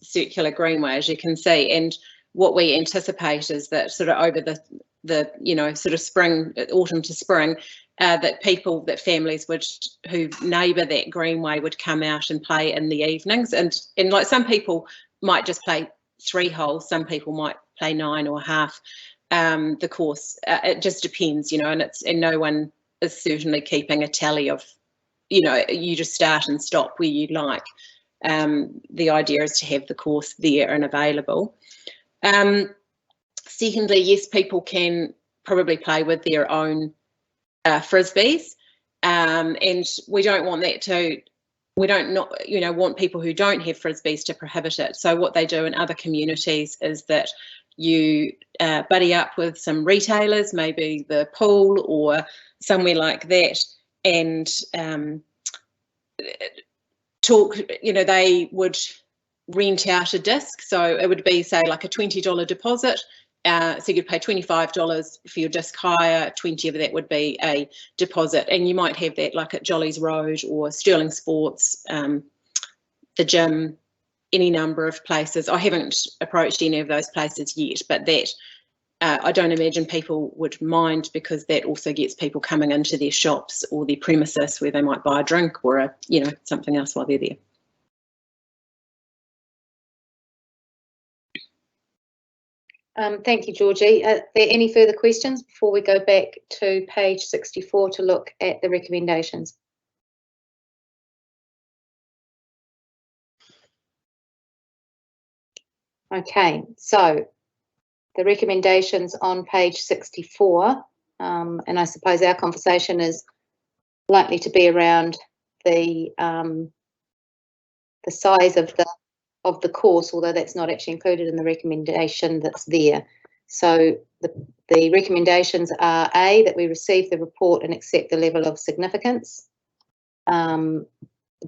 circular greenway, as you can see, and what we anticipate is that sort of over the sort of spring, autumn to spring, that families who neighbour that greenway would come out and play in the evenings, and like some people might just play 3 holes, some people might play 9 or half the course. It just depends, and no one is certainly keeping a tally of, you just start and stop where you like. The idea is to have the course there and available. Secondly, yes, people can probably play with their own frisbees, and we don't want that to. We don't want people who don't have frisbees to prohibit it. So what they do in other communities is that you buddy up with some retailers, maybe the pool or somewhere like that, and talk. They would rent out a disc, so it would be, say, like a $20 deposit. So you could pay $25 for your disc hire, 20 of that would be a deposit, and you might have that like at Jollies Road or Stirling Sports, the gym, any number of places. I haven't approached any of those places yet, but that I don't imagine people would mind, because that also gets people coming into their shops or their premises where they might buy a drink or something else while they're there. Thank you, Georgie. Are there any further questions before we go back to page 64 to look at the recommendations? Okay, so the recommendations on page 64, and I suppose our conversation is likely to be around the size of the course, although that's not actually included in the recommendation that's there. So the recommendations are A, that we receive the report and accept the level of significance.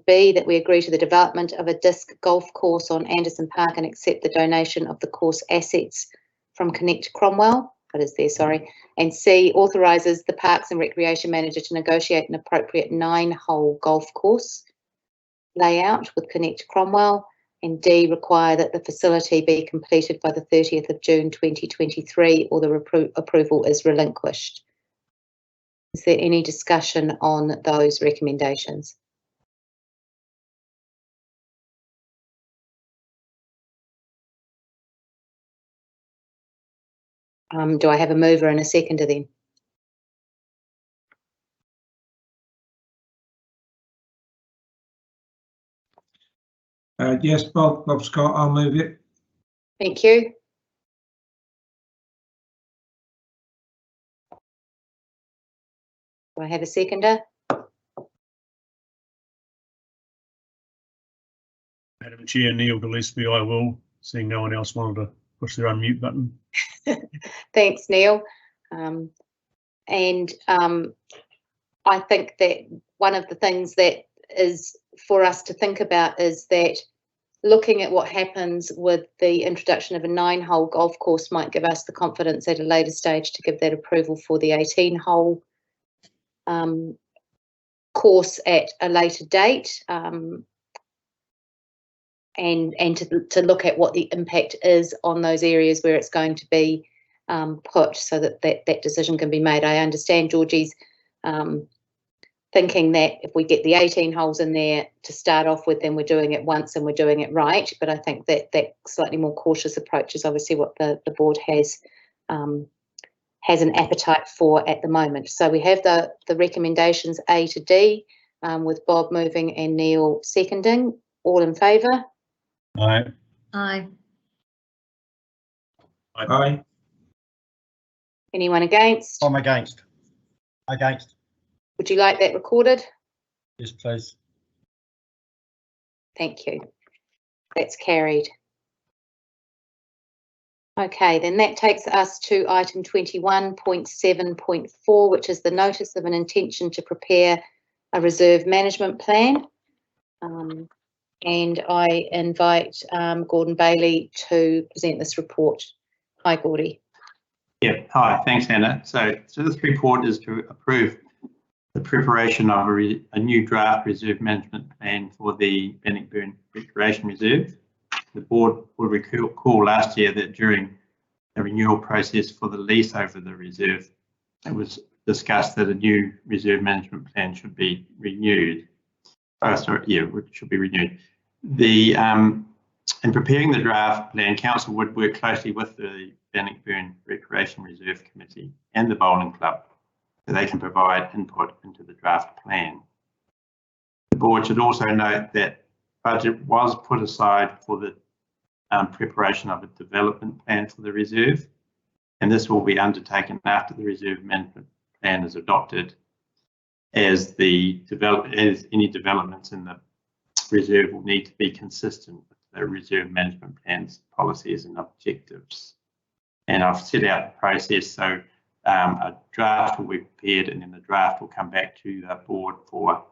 B, that we agree to the development of a disc golf course on Anderson Park and accept the donation of the course assets from Connect Cromwell. What is there, sorry. And C, authorises the Parks and Recreation Manager to negotiate an appropriate 9-hole golf course layout with Connect Cromwell. And D, require that the facility be completed by the 30th of June 2023 or the approval is relinquished. Is there any discussion on those recommendations? Do I have a mover and a seconder then? Yes, Bob Scott, I'll move it. Thank you. Do I have a seconder? Madam Chair, Neil Gillespie, I will, seeing no one else wanted to push their unmute button. Thanks, Neil. I think that one of the things that is for us to think about is that looking at what happens with the introduction of a 9-hole golf course might give us the confidence at a later stage to give that approval for the 18-hole course at a later date, and to look at what the impact is on those areas where it's going to be put, so that decision can be made. I understand Georgie's thinking that if we get the 18 holes in there to start off with, then we're doing it once and we're doing it right. But I think that that slightly more cautious approach is obviously what the board has an appetite for at the moment. So we have the recommendations A to D, with Bob moving and Neil seconding. All in favour? Aye. Aye. Aye. Anyone against? I'm against. Against. Would you like that recorded? Yes, please. Thank you. That's carried. Okay, then that takes us to item 21.7.4, which is the notice of an intention to prepare a reserve management plan. And I invite Gordon Bailey to present this report. Hi, Gordy. Yeah, hi, thanks, Anna. So this report is to approve the preparation of a new draft reserve management plan for the Bannockburn Recreation Reserve. The board will recall last year that during the renewal process for the lease over the reserve, it was discussed that a new reserve management plan should be renewed. Should be renewed. In preparing the draft plan, Council would work closely with the Bannockburn Recreation Reserve Committee and the Bowling Club so they can provide input into the draft plan. The board should also note that budget was put aside for the preparation of a development plan for the reserve, and this will be undertaken after the reserve management plan is adopted, as any developments in the reserve will need to be consistent with the reserve management plan's policies and objectives. And I've set out the process, so a draft will be prepared and then the draft will come back to the board for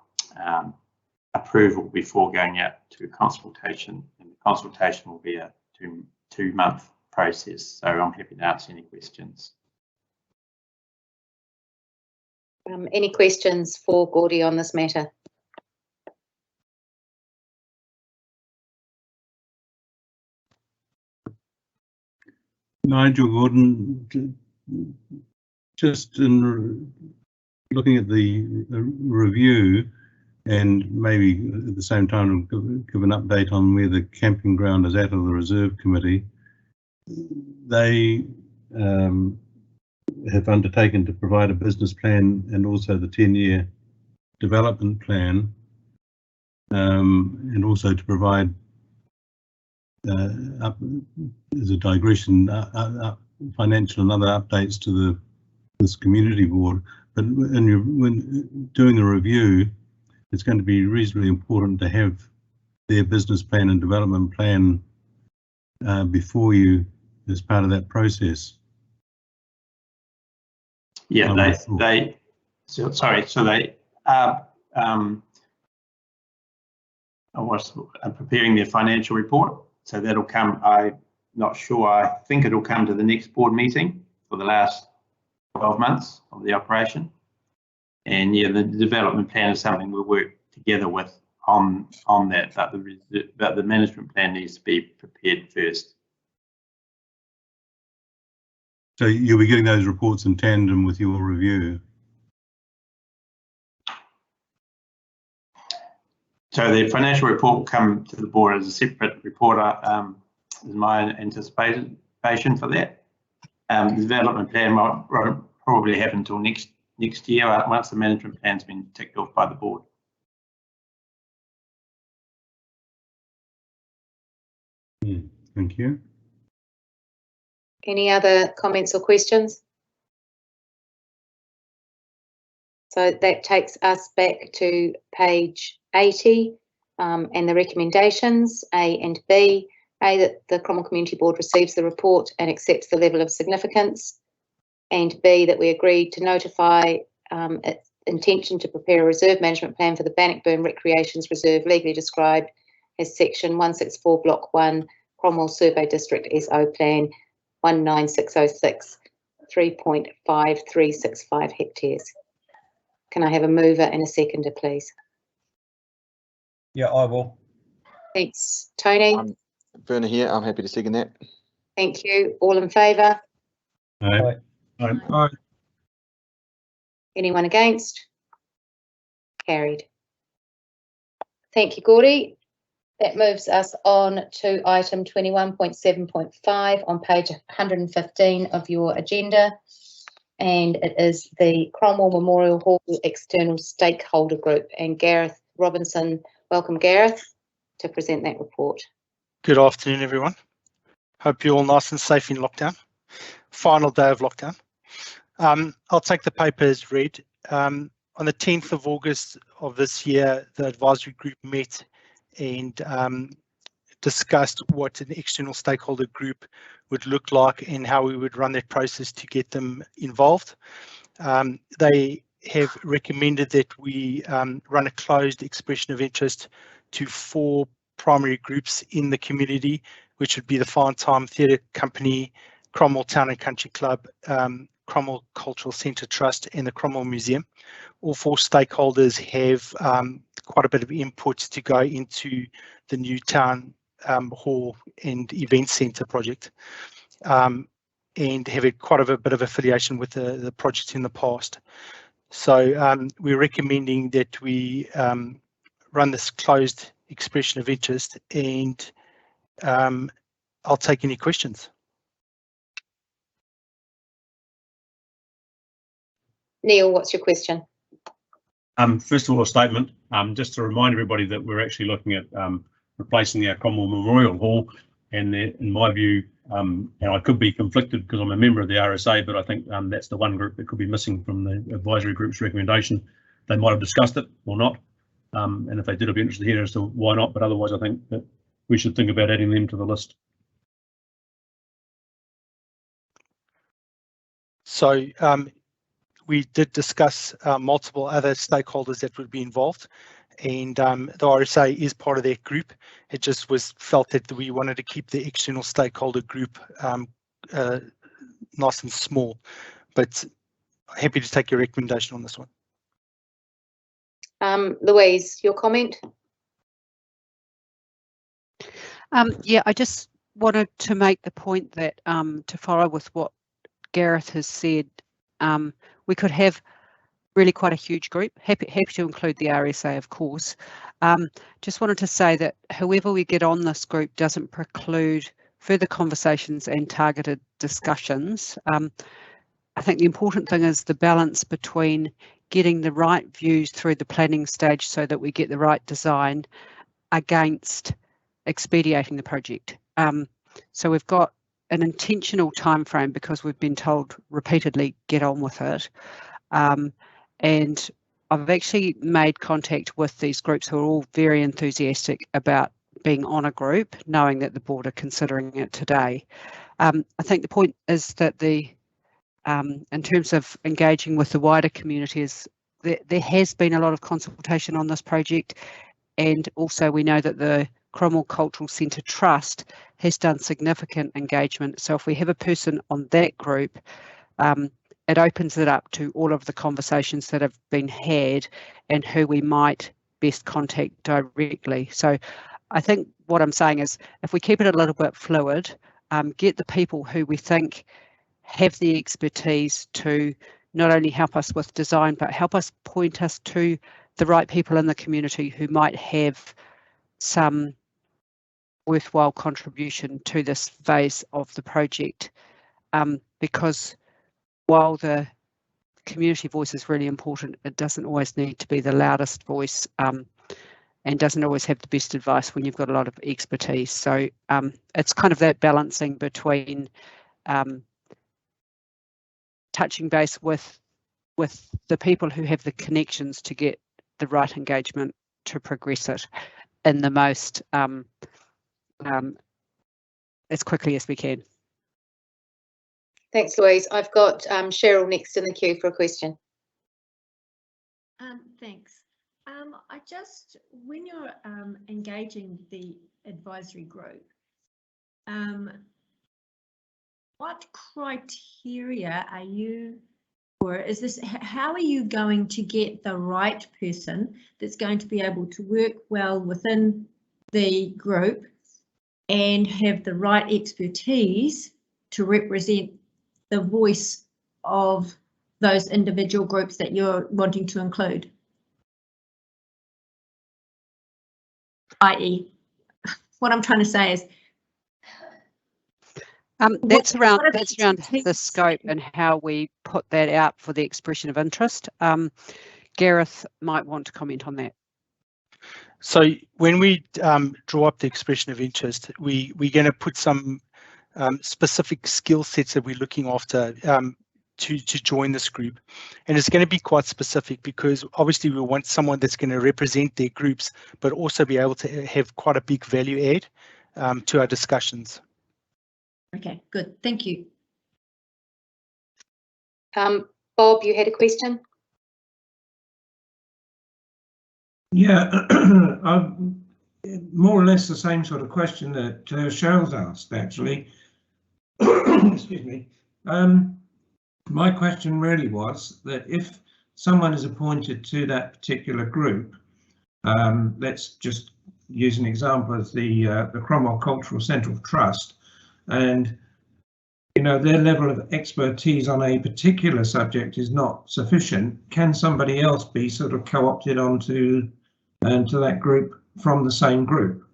approval before going out to consultation, and the consultation will be a two-month process. So I'm happy to answer any questions. Any questions for Gordy on this matter? Nigel, Gordon, just in looking at the review, and maybe at the same time give an update on where the camping ground is at of the reserve committee. they have undertaken to provide a business plan and also the 10-year development plan, and also to provide, as a digression, financial and other updates to this community board. But when doing a review, it's going to be reasonably important to have their business plan and development plan before you as part of that process. Yeah, so they are preparing their financial report. So that'll come, I'm not sure, I think it'll come to the next board meeting for the last 12 months of the operation. And yeah, the development plan is something we'll work together with on that, but the management plan needs to be prepared first. So you'll be getting those reports in tandem with your review? So the financial report will come to the board as a separate report, is my anticipation for that. The development plan might probably happen until next year once the management plan's been ticked off by the board. Thank you. Any other comments or questions? So that takes us back to page 80 and the recommendations A and B. A, that the Cromwell Community Board receives the report and accepts the level of significance, and B, that we agreed to notify its intention to prepare a reserve management plan for the Bannockburn Recreations Reserve legally described as section 164 block 1 Cromwell Survey District SO Plan 19606, 3.5365 hectares. Can I have a mover and a seconder, please? Yeah, I will. Thanks, Tony. Werner here, I'm happy to second that. Thank you. All in favour? Aye. Aye. Anyone against? Carried. Thank you, Gordy. That moves us on to item 21.7.5 on page 115 of your agenda, and it is the Cromwell Memorial Hall External Stakeholder Group, and Gareth Robinson. Welcome, Gareth, to present that report. Good afternoon, everyone. Hope you're all nice and safe in lockdown. Final day of lockdown. I'll take the paper as read. On the 10th of August of this year, the advisory group met and discussed what an external stakeholder group would look like and how we would run that process to get them involved. They have recommended that we run a closed expression of interest to 4 primary groups in the community, which would be the Fine Time Theatre Company, Cromwell Town and Country Club, Cromwell Cultural Centre Trust and the Cromwell Museum. All 4 stakeholders have quite a bit of input to go into the new town hall and event centre project, and have quite a bit of affiliation with the project in the past. So we're recommending that we run this closed expression of interest, and I'll take any questions. Neil, what's your question? First of all, a statement, just to remind everybody that we're actually looking at replacing our Cromwell Memorial Hall, and in my view, and I could be conflicted because I'm a member of the RSA, but I think that's the one group that could be missing from the advisory group's recommendation. They might have discussed it or not, and if they did, I'd be interested to hear as to why not, but otherwise I think that we should think about adding them to the list. So we did discuss multiple other stakeholders that would be involved, and the RSA is part of that group. It just was felt that we wanted to keep the external stakeholder group nice and small, but happy to take your recommendation on this one. Louise, your comment? Yeah, I just wanted to make the point that to follow with what Gareth has said, we could have really quite a huge group. Happy to include the RSA, of course. Just wanted to say that whoever we get on this group doesn't preclude further conversations and targeted discussions. I think the important thing is the balance between getting the right views through the planning stage so that we get the right design against expediting the project. So we've got an intentional time frame because we've been told repeatedly, get on with it. And I've actually made contact with these groups who are all very enthusiastic about being on a group, knowing that the board are considering it today. I think the point is that in terms of engaging with the wider community, is there has been a lot of consultation on this project, and also we know that the Cromwell Cultural Centre Trust has done significant engagement. So if we have a person on that group, it opens it up to all of the conversations that have been had and who we might best contact directly. So I think what I'm saying is, if we keep it a little bit fluid, get the people who we think have the expertise to not only help us with design, but help us point us to the right people in the community who might have some worthwhile contribution to this phase of the project. Because while the community voice is really important, it doesn't always need to be the loudest voice, and doesn't always have the best advice when you've got a lot of expertise. So it's kind of that balancing between touching base with the people who have the connections to get the right engagement to progress it in the most as quickly as we can. Thanks, Louise. I've got Cheryl next in the queue for a question. Thanks. I just, when you're engaging the advisory group, what criteria are you, or is this, how are you going to get the right person that's going to be able to work well within the group and have the right expertise to represent the voice of those individual groups that you're wanting to include? I.e., what I'm trying to say is, that's around the scope and how we put that out for the expression of interest. Gareth might want to comment on that. So when we draw up the expression of interest, we're going to put some specific skill sets that we're looking after to join this group, and it's going to be quite specific because obviously we want someone that's going to represent their groups but also be able to have quite a big value add to our discussions. Okay, good, thank you. Bob, you had a question? Yeah, more or less the same sort of question that Cheryl's asked, actually. Excuse me. My question really was that if someone is appointed to that particular group, let's just use an example of the Cromwell Cultural Central Trust, and you know their level of expertise on a particular subject is not sufficient, can somebody else be sort of co-opted onto to that group from the same group?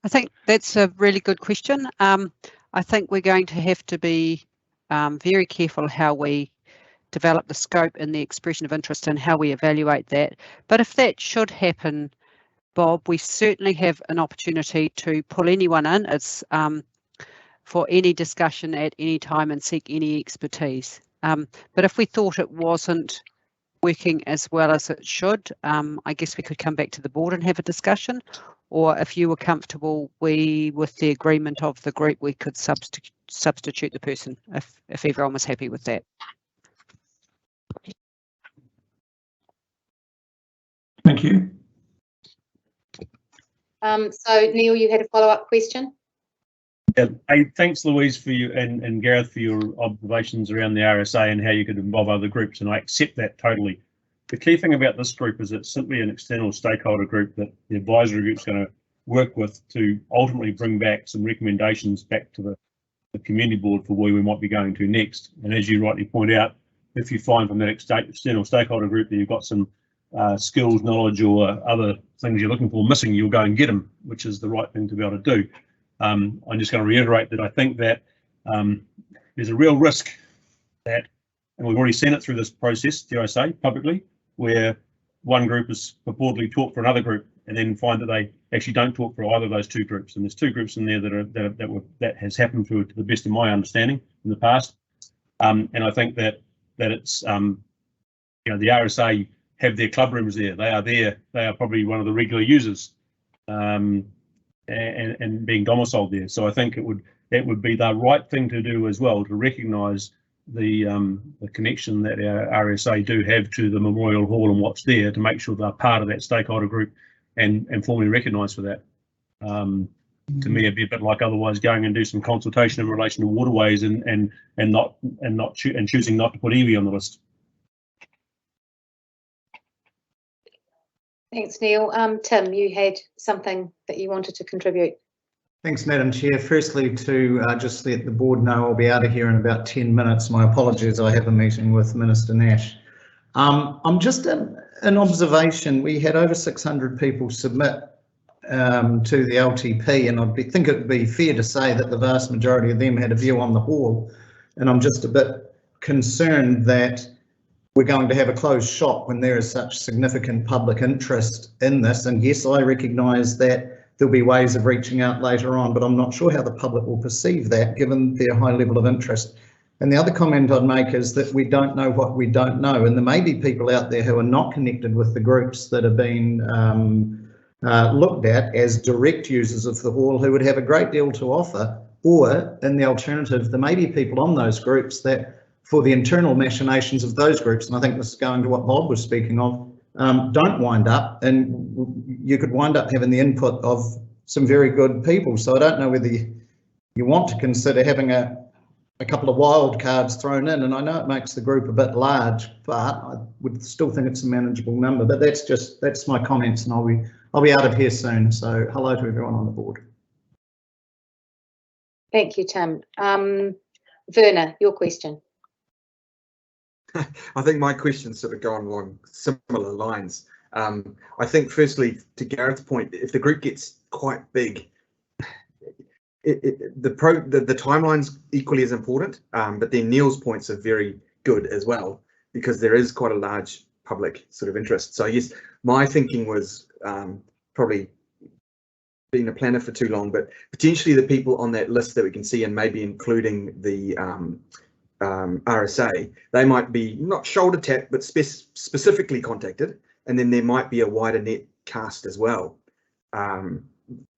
I think that's a really good question. I think we're going to have to be very careful how we develop the scope and the expression of interest and how we evaluate that. But if that should happen, Bob, we certainly have an opportunity to pull anyone in. It's for any discussion at any time and seek any expertise. But if we thought it wasn't working as well as it should, I guess we could come back to the board and have a discussion. Or if you were comfortable, with the agreement of the group, we could substitute the person if everyone was happy with that. Thank you. So Neil, you had a follow-up question? Yeah, thanks, Louise, for you and Gareth for your observations around the RSA and how you could involve other groups, and I accept that totally. The key thing about this group is it's simply an external stakeholder group that the advisory group's going to work with to ultimately bring back some recommendations back to the community board for where we might be going to next. And as you rightly point out, if you find from that external stakeholder group that you've got some skills, knowledge, or other things you're looking for missing, you'll go and get them, which is the right thing to be able to do. I'm just going to reiterate that I think that there's a real risk that, and we've already seen it through this process, dare I say, publicly, where one group is purportedly taught for another group, and then find that they actually don't talk for either of those two groups. And there's two groups in there that has happened to the best of my understanding in the past. And I think that it's the RSA have their club rooms there. They are there. They are probably one of the regular users, and being domiciled there. So I think it would be the right thing to do as well, to recognise the connection that our RSA do have to the Memorial Hall and what's there, to make sure they're part of that stakeholder group and formally recognised for that. To me, it'd be a bit like otherwise going and do some consultation in relation to waterways and choosing not to put iwi on the list. Thanks, Neil. Tim, you had something that you wanted to contribute. Thanks, Madam Chair. Firstly, to just let the board know I'll be out of here in about 10 minutes. My apologies, I have a meeting with Minister Nash. I'm just an observation. We had over 600 people submit to the LTP, and I think it would be fair to say that the vast majority of them had a view on the hall. And I'm just a bit concerned that we're going to have a closed shop when there is such significant public interest in this. And yes, I recognise that there'll be ways of reaching out later on, but I'm not sure how the public will perceive that given their high level of interest. And the other comment I'd make is that we don't know what we don't know, and there may be people out there who are not connected with the groups that have been looked at as direct users of the hall who would have a great deal to offer, or in the alternative, there may be people on those groups that, for the internal machinations of those groups, and I think this is going to what Bob was speaking of, don't wind up, and you could wind up having the input of some very good people. So I don't know whether you want to consider having a couple of wild cards thrown in, and I know it makes the group a bit large, but I would still think it's a manageable number. But that's my comments, and I'll be out of here soon. So hello to everyone on the board. Thank you, Tim. Werner, your question. I think my question's sort of gone along similar lines. I think firstly, to Gareth's point, if the group gets quite big, the timeline's equally as important, but then Neil's points are very good as well, because there is quite a large public sort of interest. So yes, my thinking was probably being a planner for too long, but potentially the people on that list that we can see, and maybe including the RSA, they might be not shoulder tapped, but specifically contacted, and then there might be a wider net cast as well.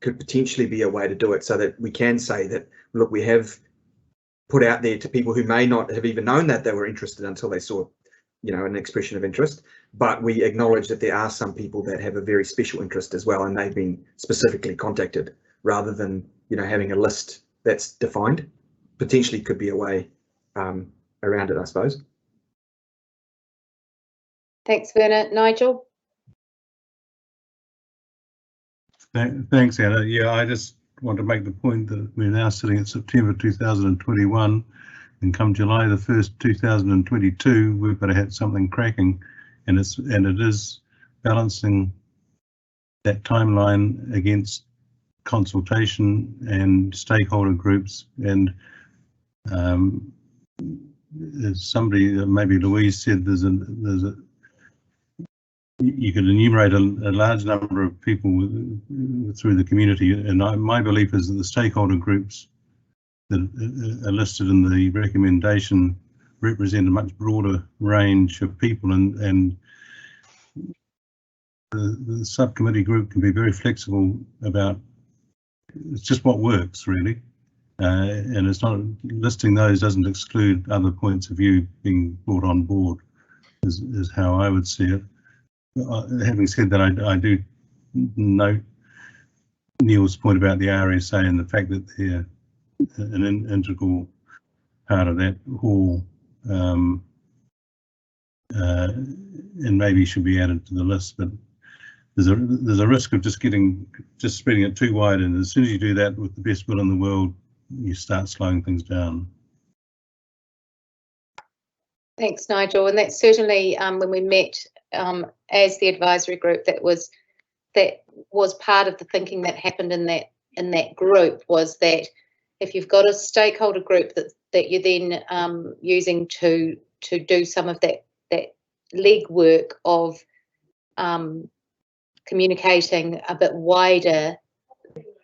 Could potentially be a way to do it, so that we can say that, look, we have put out there to people who may not have even known that they were interested until they saw, an expression of interest, but we acknowledge that there are some people that have a very special interest as well, and they've been specifically contacted, rather than, having a list that's defined. Potentially could be a way around it, I suppose. Thanks, Werner. Nigel? Thanks, Anna. Yeah, I just want to make the point that we're now sitting at September 2021, and come July the 1st, 2022, we've got to have something cracking, and it is balancing that timeline against consultation and stakeholder groups. And as somebody, maybe Louise said, you could enumerate a large number of people through the community, and my belief is that the stakeholder groups that are listed in the recommendation represent a much broader range of people, and the subcommittee group can be very flexible about, it's just what works really, and it's not, listing those doesn't exclude other points of view being brought on board, is how I would see it. Having said that, I do note Neil's point about the RSA and the fact that they're an integral part of that hall, and maybe should be added to the list. But there's a risk of just spreading it too wide, and as soon as you do that with the best will in the world, you start slowing things down. Thanks, Nigel. And that's certainly when we met as the advisory group, that was part of the thinking that happened in that group, was that if you've got a stakeholder group that you're then using to do some of that legwork of communicating a bit wider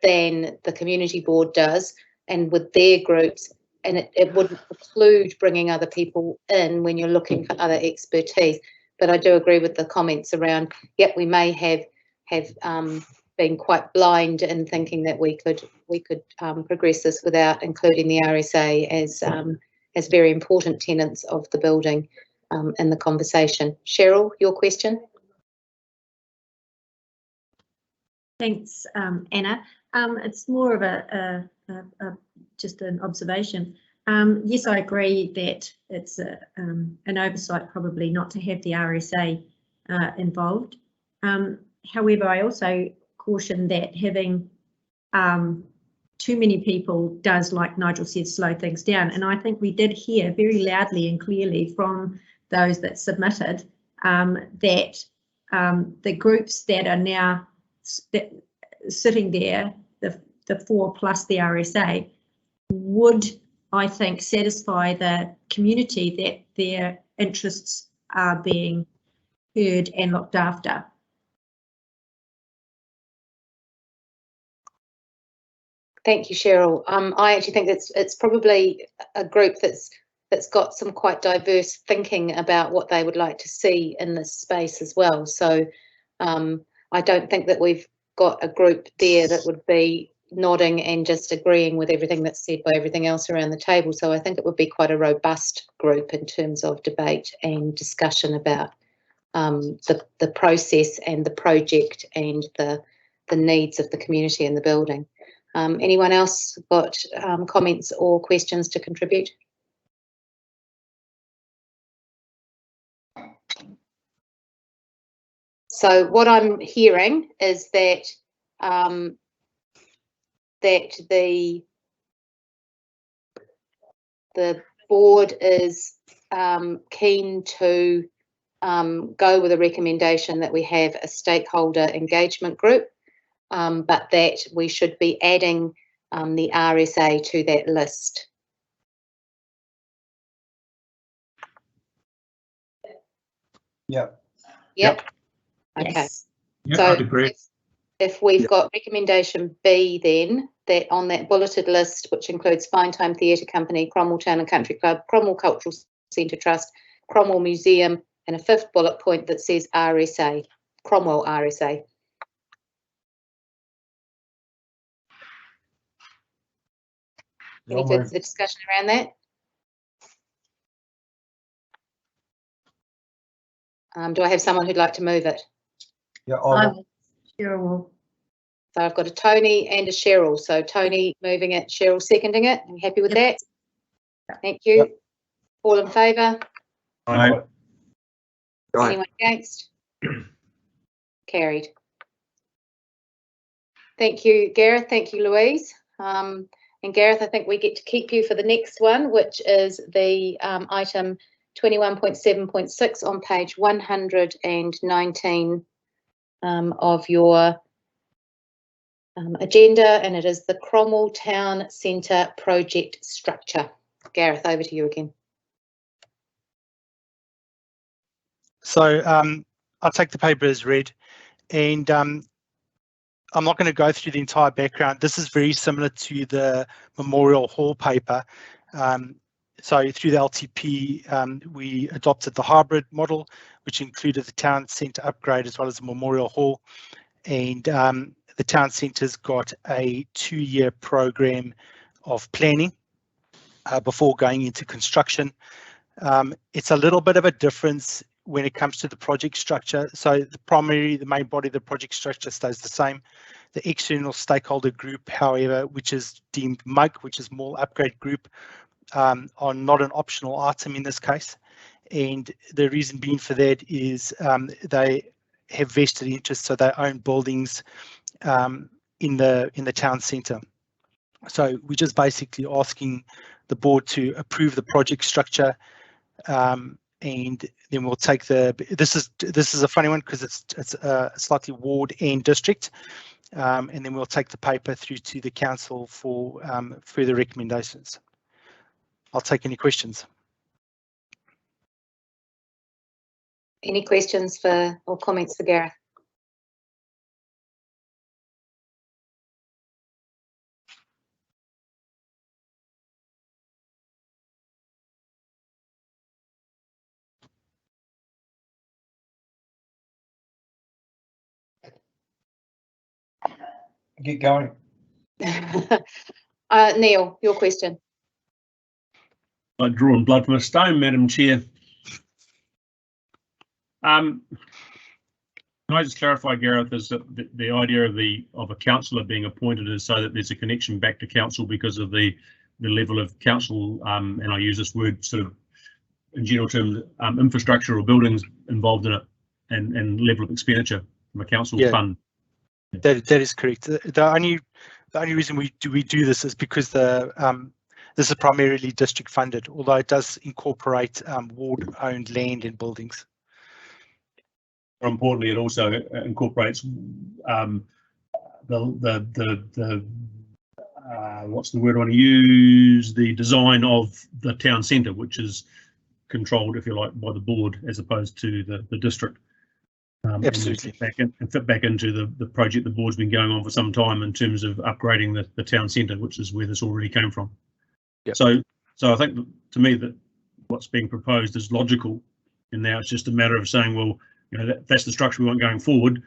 than the community board does, and with their groups, and it wouldn't preclude bringing other people in when you're looking for other expertise. But I do agree with the comments around, yep, we may have been quite blind in thinking that we could progress this without including the RSA as very important tenants of the building in the conversation. Cheryl, your question? Thanks, Anna. It's more of just an observation. Yes, I agree that it's an oversight probably not to have the RSA involved. However, I also caution that having too many people does, like Nigel said, slow things down. And I think we did hear very loudly and clearly from those that submitted that the groups that are now sitting there, the 4 plus the RSA, would, I think, satisfy the community that their interests are being heard and looked after. Thank you, Cheryl. I actually think it's probably a group that's got some quite diverse thinking about what they would like to see in this space as well. So I don't think that we've got a group there that would be nodding and just agreeing with everything that's said by everything else around the table. So I think it would be quite a robust group in terms of debate and discussion about the process and the project and the needs of the community and the building. Anyone else got comments or questions to contribute? So what I'm hearing is that the board is keen to go with a recommendation that we have a stakeholder engagement group, but that we should be adding the RSA to that list. Yep. Okay. Yes, So I'd agree. if we've got recommendation B, then that on that bulleted list, which includes Fine Time Theatre Company, Cromwell Town and Country Club, Cromwell Cultural Centre Trust, Cromwell Museum, and a 5th bullet point that says RSA, Cromwell RSA. Any further discussion around that? Do I have someone who'd like to move it? Yeah, Cheryl. So I've got a Tony and a Cheryl. So Tony moving it, Cheryl seconding it. Are you happy with that? Thank you. Yep. All in favour? Aye. Anyone against? Carried. Thank you, Gareth. Thank you, Louise. And Gareth, I think we get to keep you for the next one, which is the item 21.7.6 on page 119 of your agenda, and it is the Cromwell Town Centre project structure. Gareth, over to you again. So I'll take the paper as read, and I'm not going to go through the entire background. This is very similar to the Memorial Hall paper. So through the LTP, we adopted the hybrid model, which included the town centre upgrade as well as the Memorial Hall. And the town centre's got a 2-year program of planning before going into construction. It's a little bit of a difference when it comes to the project structure. So the main body of the project structure stays the same. The external stakeholder group, however, which is deemed MUG, which is Mall Upgrade Group, are not an optional item in this case. And the reason being for that is they have vested interest, so they own buildings in the town centre. So we're just basically asking the board to approve the project structure and then we'll take this is a funny one because it's slightly ward and district, and then we'll take the paper through to the council for further recommendations. I'll take any questions. Any questions or comments for Gareth? Get going. Neil, your question. Like drawing blood from a stone, Madam Chair. Can I just clarify, Gareth, is that the idea of a councillor being appointed is so that there's a connection back to council because of the level of council, and I use this word sort of in general terms, infrastructure or buildings involved in it, and level of expenditure from a council fund. That is correct. The only reason we do this is because this is primarily district funded, although it does incorporate ward-owned land and buildings. More importantly, it also incorporates what's the word I want to use? The design of the town centre, which is controlled, if you like, by the board as opposed to the district. Absolutely. And fit back into the project the board's been going on for some time in terms of upgrading the town centre, which is where this already came from. Yep. So I think to me that what's being proposed is logical, and now it's just a matter of saying, well, you know, that's the structure we want going forward.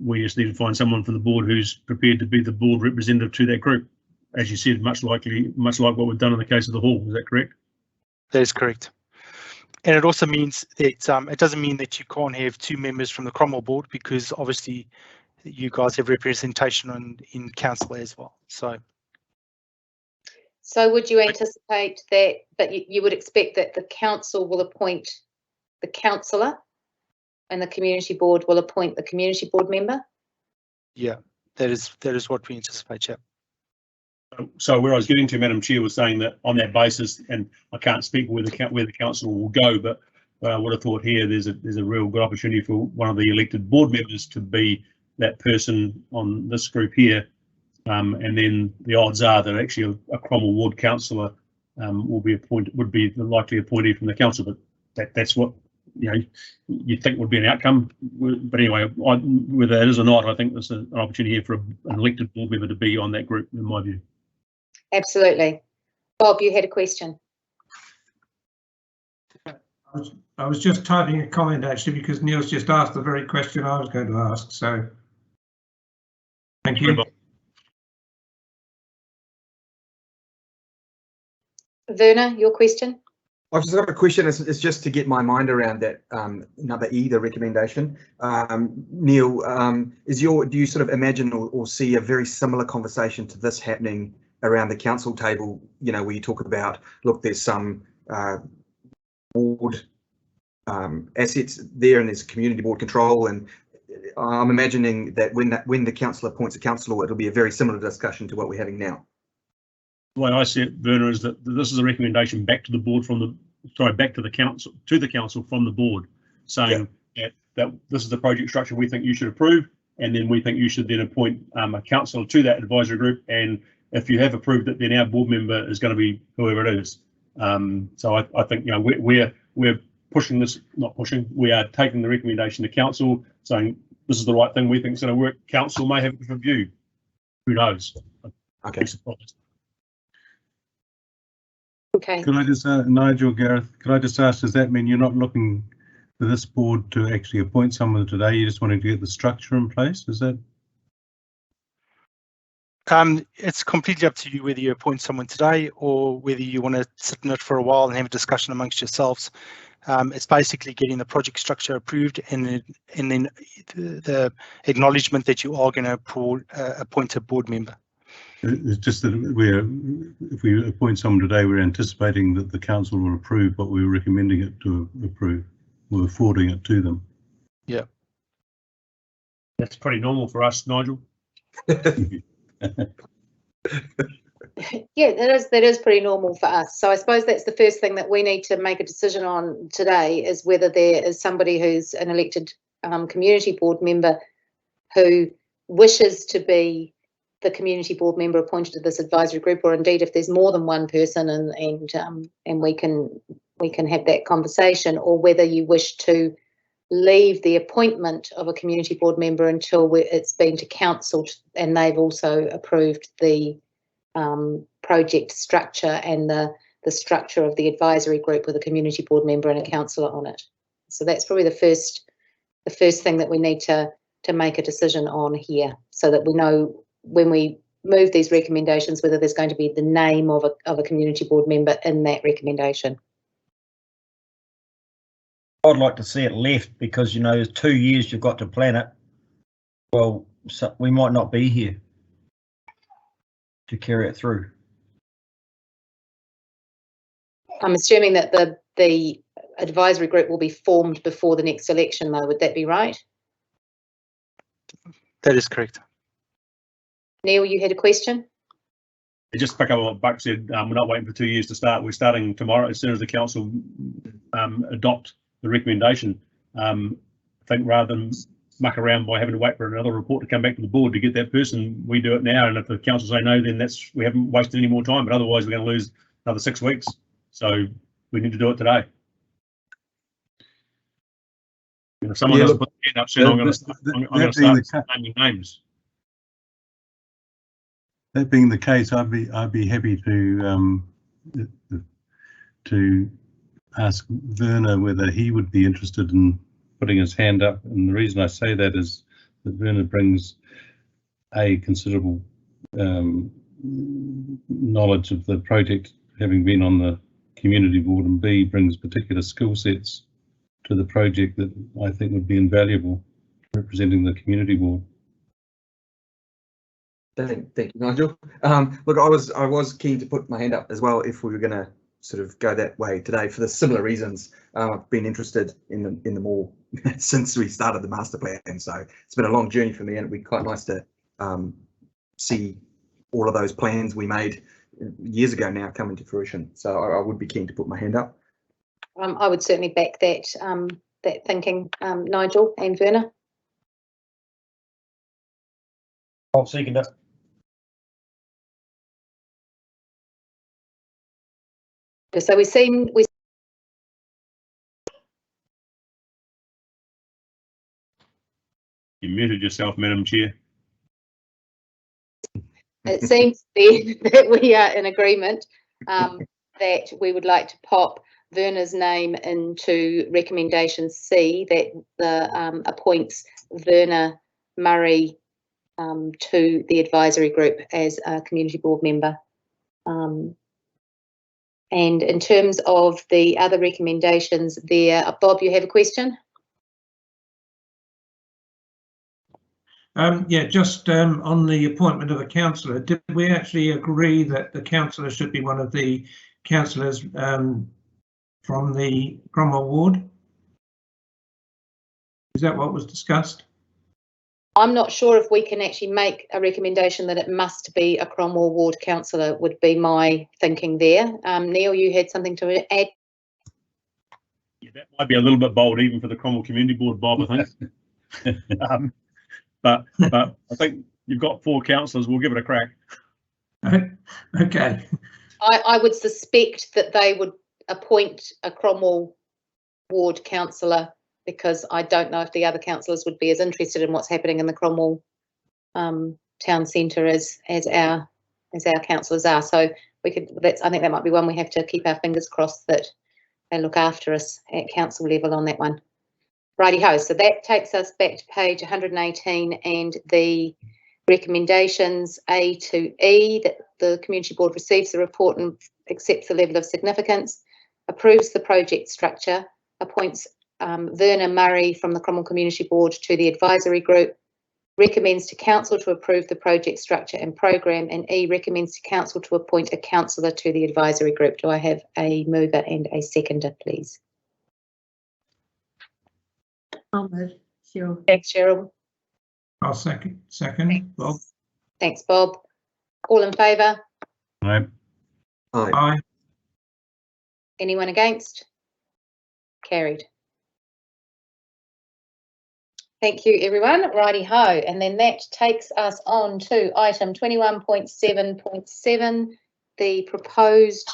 We just need to find someone from the board who's prepared to be the board representative to that group. As you said, much like what we've done in the case of the hall. Is that correct? That is correct. And it also means that it doesn't mean that you can't have 2 members from the Cromwell board, because obviously you guys have representation in council as well. So would you anticipate that you would expect that the council will appoint the councillor and the community board will appoint the community board member? Yeah, that is what we anticipate, yeah. So where I was getting to, Madam Chair, was saying that on that basis, and I can't speak where the council will go, but I would have thought here there's a real good opportunity for one of the elected board members to be that person on this group here, and then the odds are that actually a Cromwell ward councillor would be the likely appointee from the council. But that's what you think would be an outcome. But anyway, whether it is or not, I think there's an opportunity here for an elected board member to be on that group, in my view. Absolutely. Bob, you had a question. I was just typing a comment actually, because Neil's just asked the very question I was going to ask. So thank you. Werner, your question. I've just got a question. It's just to get my mind around that number E, the recommendation. Neil, do you sort of imagine or see a very similar conversation to this happening around the council table? You know, where you talk about, look, there's some board assets there, and there's community board control, and I'm imagining that when the council appoints a councillor, it'll be a very similar discussion to what we're having now. The way I see it, Werner, is that this is a recommendation back to the board back to the council from the board, saying that this is the project structure we think you should approve, and then we think you should then appoint a councillor to that advisory group, and if you have approved it, then our board member is going to be whoever it is. So I think, you know, we're pushing this, not pushing, we are taking the recommendation to council, saying this is the right thing we think is going to work. Council may have a different view. Who knows? Okay. Okay. Can I just, Nigel, Gareth, can I just ask, does that mean you're not looking for this board to actually appoint someone today? You just wanting to get the structure in place? Is that? It's completely up to you whether you appoint someone today or whether you want to sit in it for a while and have a discussion amongst yourselves. It's basically getting the project structure approved, and then the acknowledgement that you are going to appoint a board member. It's just that if we appoint someone today, we're anticipating that the council will approve what we're recommending it to approve. We're forwarding it to them. Yeah. That's pretty normal for us, Nigel. Yeah, that is pretty normal for us. So I suppose that's the first thing that we need to make a decision on today, is whether there is somebody who's an elected community board member who wishes to be the community board member appointed to this advisory group, or indeed if there's more than one person and we can have that conversation, or whether you wish to leave the appointment of a community board member until it's been to council and they've also approved the project structure and the structure of the advisory group with a community board member and a councillor on it. So that's probably the first thing that we need to make a decision on here, so that we know when we move these recommendations whether there's going to be the name of a community board member in that recommendation. I'd like to see it left, because, you know, there's 2 years you've got to plan it. Well, so we might not be here to carry it through. I'm assuming that the advisory group will be formed before the next election, though. Would that be right? That is correct. Neil, you had a question? Just pick up on what Buck said. We're not waiting for 2 years to start. We're starting tomorrow as soon as the council adopt the recommendation. I think rather than muck around by having to wait for another report to come back to the board to get that person, we do it now. And if the council say no, then we haven't wasted any more time. But otherwise, we're going to lose another 6 weeks. So we need to do it today. And if someone doesn't put their hand up soon, I'm going to start naming names. That being the case, I'd be happy to ask Werner whether he would be interested in putting his hand up. And the reason I say that is that Werner brings a considerable knowledge of the project, having been on the community board, and B, brings particular skill sets to the project that I think would be invaluable representing the community board. Thank you, Nigel. Look, I was keen to put my hand up as well if we were going to sort of go that way today for the similar reasons. I've been interested in the more since we started the master plan, so it's been a long journey for me, and it'd be quite nice to see all of those plans we made years ago now come into fruition. So I would be keen to put my hand up. I would certainly back that thinking, Nigel and Werner. I'll second it. So You muted yourself, Madam Chair. It seems then that we are in agreement that we would like to pop Werner's name into recommendation C, that appoints Werner Murray to the advisory group as a community board member. And in terms of the other recommendations there, Bob, you have a question? Yeah, just on the appointment of a councillor, did we actually agree that the councillor should be one of the councillors from the Cromwell ward? Is that what was discussed? I'm not sure if we can actually make a recommendation that it must be a Cromwell ward councillor, would be my thinking there. Neil, you had something to add? Yeah, that might be a little bit bold even for the Cromwell Community Board, Bob, I think. But I think you've got 4 councillors. We'll give it a crack. Okay. I would suspect that they would appoint a Cromwell ward councillor, because I don't know if the other councillors would be as interested in what's happening in the Cromwell town centre as our councillors are. So I think that might be one we have to keep our fingers crossed that they look after us at council level on that one. Righty-ho, so that takes us back to page 118 and the recommendations A to E, that the community board receives the report and accepts the level of significance, approves the project structure, appoints Werner Murray from the Cromwell Community Board to the advisory group, recommends to council to approve the project structure and program, and E, recommends to council to appoint a councillor to the advisory group. Do I have a mover and a seconder, please? I'll move. Cheryl. Thanks, Cheryl. I'll second. Thanks. Bob. Thanks, Bob. All in favour? Aye. Aye. Anyone against? Carried. Thank you, everyone. Righty ho. And then that takes us on to item 21.7.7, the proposed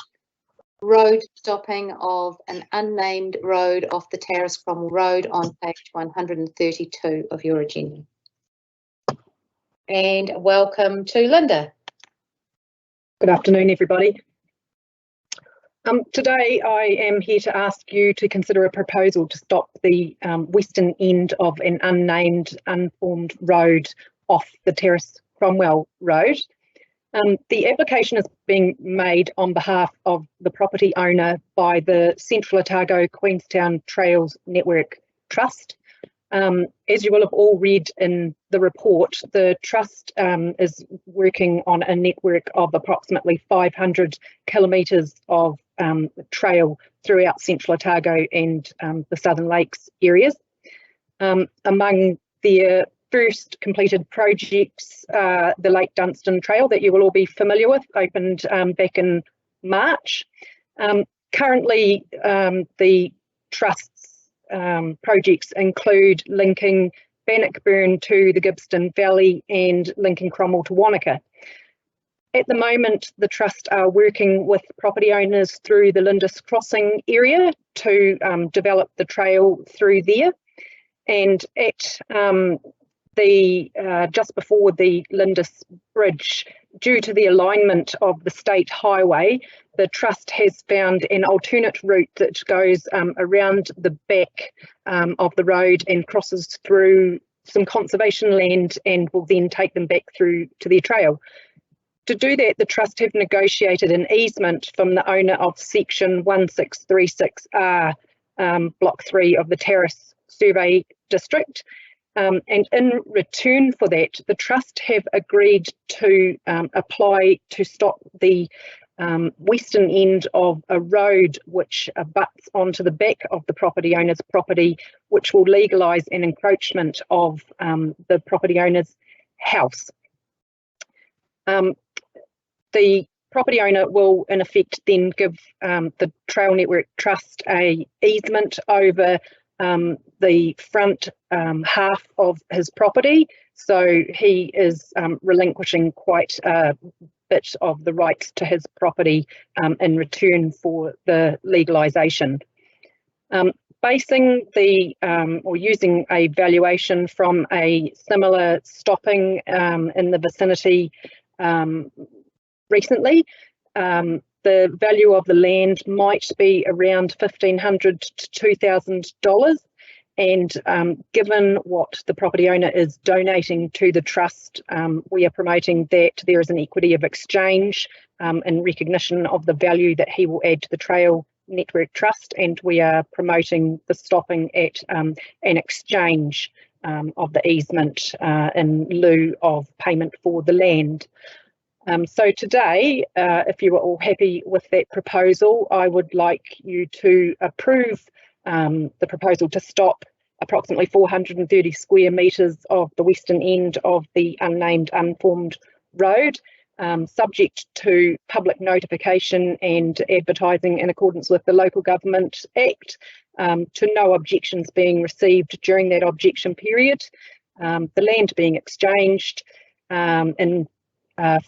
road stopping of an unnamed road off the Terrace Cromwell Road on page 132 of your agenda. And welcome to Linda. Good afternoon, everybody. Today I am here to ask you to consider a proposal to stop the western end of an unnamed, unformed road off the Terrace Cromwell Road. The application is being made on behalf of the property owner by the Central Otago Queenstown Trails Network Trust. As you will have all read in the report, the Trust is working on a network of approximately 500 kilometres of trail throughout Central Otago and the Southern Lakes areas. Among their first completed projects, the Lake Dunstan Trail that you will all be familiar with, opened back in March. Currently, the Trust's projects include linking Bannockburn to the Gibbston Valley and linking Cromwell to Wanaka. At the moment, the Trust are working with property owners through the Lindis Crossing area to develop the trail through there. And at just before the Lindis Bridge, due to the alignment of the state highway, the Trust has found an alternate route that goes around the back of the road and crosses through some conservation land and will then take them back through to their trail. To do that, the Trust have negotiated an easement from the owner of section 1636R, block 3 of the Terrace Survey District. And in return for that, the Trust have agreed to apply to stop the western end of a road which abuts onto the back of the property owner's property, which will legalise an encroachment of the property owner's house. The property owner will in effect then give the Trail Network Trust a easement over the front half of his property, so he is relinquishing quite a bit of the rights to his property in return for the legalisation. Basing the or using a valuation from a similar stopping in the vicinity recently, the value of the land might be around $1,500 to $2,000, and given what the property owner is donating to the Trust, we are promoting that there is an equity of exchange in recognition of the value that he will add to the Trail Network Trust, and we are promoting the stopping at an exchange of the easement in lieu of payment for the land. So today, if you are all happy with that proposal, I would like you to approve the proposal to stop approximately 430 square metres of the western end of the unnamed, unformed road, subject to public notification and advertising in accordance with the Local Government Act, to no objections being received during that objection period, the land being exchanged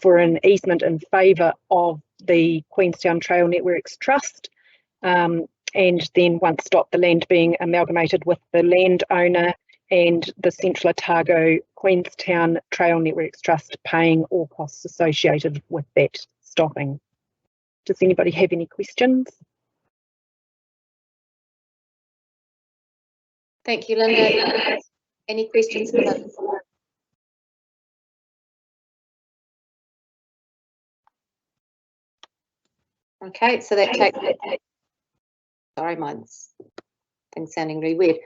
for an easement in favour of the Queenstown Trail Networks Trust, and then once stopped, the land being amalgamated with the landowner and the Central Otago Queenstown Trail Networks Trust paying all costs associated with that stopping. Does anybody have any questions? Thank you, Linda. Any questions? Okay, so that takes, sorry, mine's thing's sounding really weird.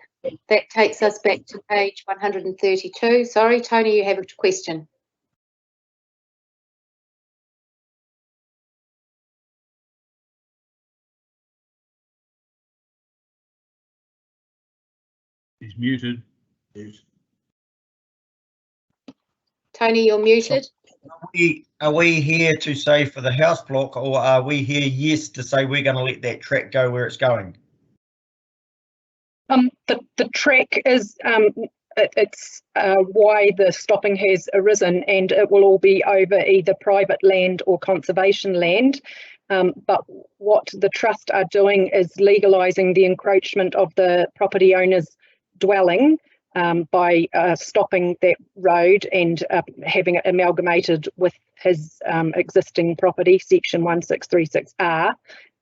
That takes us back to page 132. Sorry, Tony, you have a question. He's muted. Tony, you're muted. Are we here to say for the house block, or are we here, yes, to say we're going to let that track go where it's going? The track is it's why the stopping has arisen, and it will all be over either private land or conservation land. But what the trust are doing is legalising the encroachment of the property owner's dwelling by stopping that road and having it amalgamated with his existing property, section 1636R,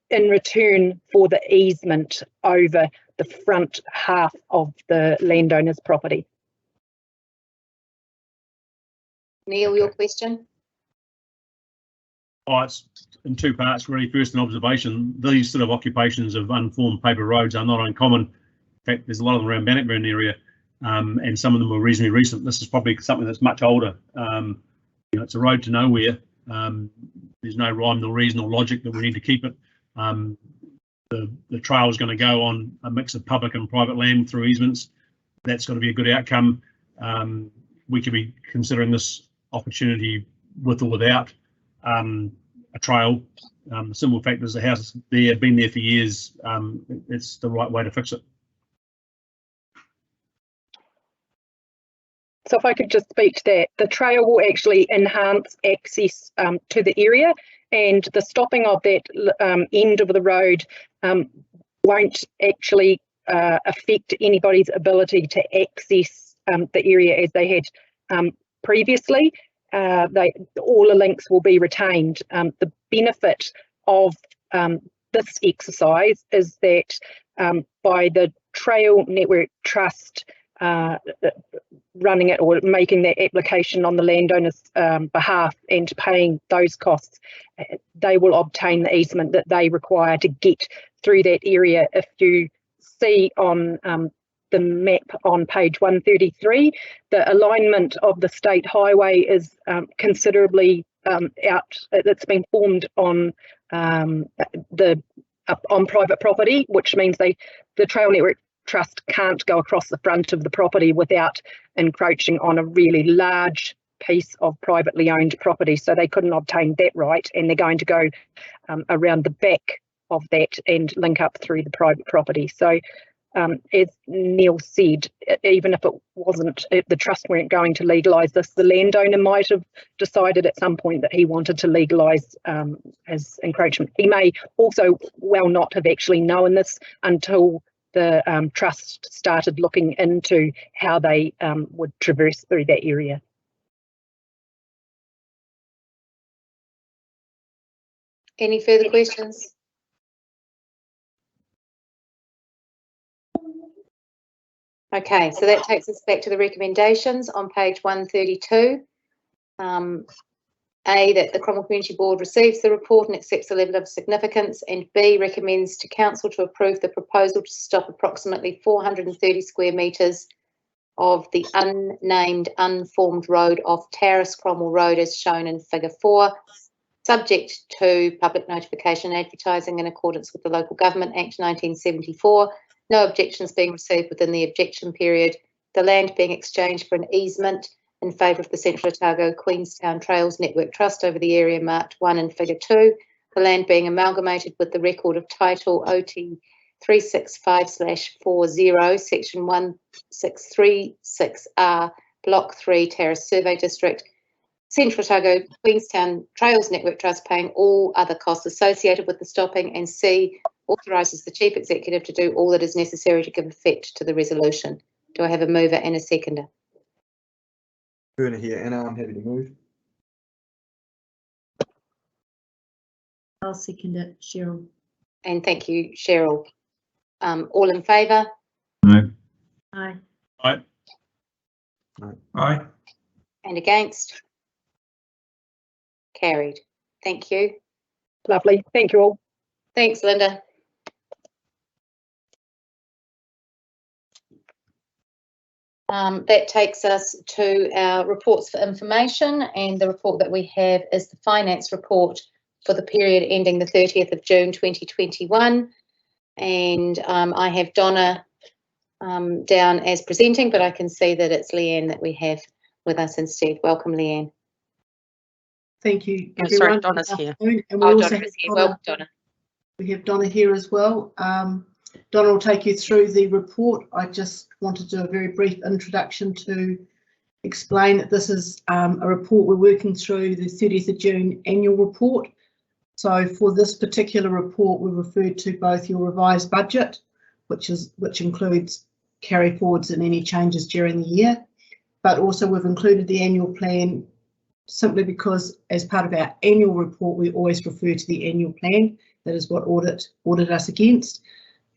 in return for the easement over the front half of the landowner's property. Neil, your question? Oh, it's in two parts, really. First, an observation. These sort of occupations of unformed paper roads are not uncommon. In fact, there's a lot of them around Bannockburn area, and some of them are reasonably recent. This is probably something that's much older. You know, it's a road to nowhere. There's no rhyme nor reason or logic that we need to keep it. The trail is going to go on a mix of public and private land through easements. That's going to be a good outcome. We could be considering this opportunity with or without a trail. The simple fact is the house is there, been there for years. It's the right way to fix it. So if I could just speak to that, the trail will actually enhance access to the area, and the stopping of that end of the road won't actually affect anybody's ability to access the area as they had previously. All the links will be retained. The benefit of this exercise is that by the Trail Network Trust running it or making that application on the landowner's behalf and paying those costs, they will obtain the easement that they require to get through that area. If you see on the map on page 133, the alignment of the state highway is considerably out. It's been formed on on private property, which means the Trail Network Trust can't go across the front of the property without encroaching on a really large piece of privately owned property. So they couldn't obtain that right, and they're going to go around the back of that and link up through the private property. So as Neil said, even if it wasn't, if the trust weren't going to legalise this, the landowner might have decided at some point that he wanted to legalise his encroachment. He may also well not have actually known this until the trust started looking into how they would traverse through that area. Any further questions? Okay, so that takes us back to the recommendations on page 132. A, that the Cromwell Community Board receives the report and accepts the level of significance, and B, recommends to Council to approve the proposal to stop approximately 430 square metres of the unnamed unformed road off Terrace Cromwell Road as shown in figure 4, subject to public notification and advertising in accordance with the Local Government Act 1974, no objections being received within the objection period, the land being exchanged for an easement in favour of the Central Otago Queenstown Trails Network Trust over the area marked 1 in figure 2, the land being amalgamated with the record of title OT 365/40, section 1636R, block 3, Terrace Survey District, Central Otago Queenstown Trails Network Trust paying all other costs associated with the stopping, and C, authorises the Chief Executive to do all that is necessary to give effect to the resolution. Do I have a mover and a seconder? Burner here, Anna, I'm happy to move. I'll second it, Cheryl. And thank you, Cheryl. All in favour? No. Aye. Aye. Aye. And against? Carried. Thank you. Lovely. Thank you all. Thanks, Linda. That takes us to our reports for information, and the report that we have is the finance report for the period ending the 30th of June 2021. And I have Donna down as presenting, but I can see that it's Leanne that we have with us instead. Welcome, Leanne. Thank you, Oh, everyone. sorry, Donna's here. And we Oh, also Donna have is here. Donna, Well, Donna. we have Donna here as well. Donna will take you through the report. I just wanted to do a very brief introduction to explain that this is a report we're working through, the 30th of June annual report. So for this particular report, we referred to both your revised budget, which includes carry forwards and any changes during the year, but also we've included the annual plan simply because as part of our annual report, we always refer to the annual plan. That is what audit us against.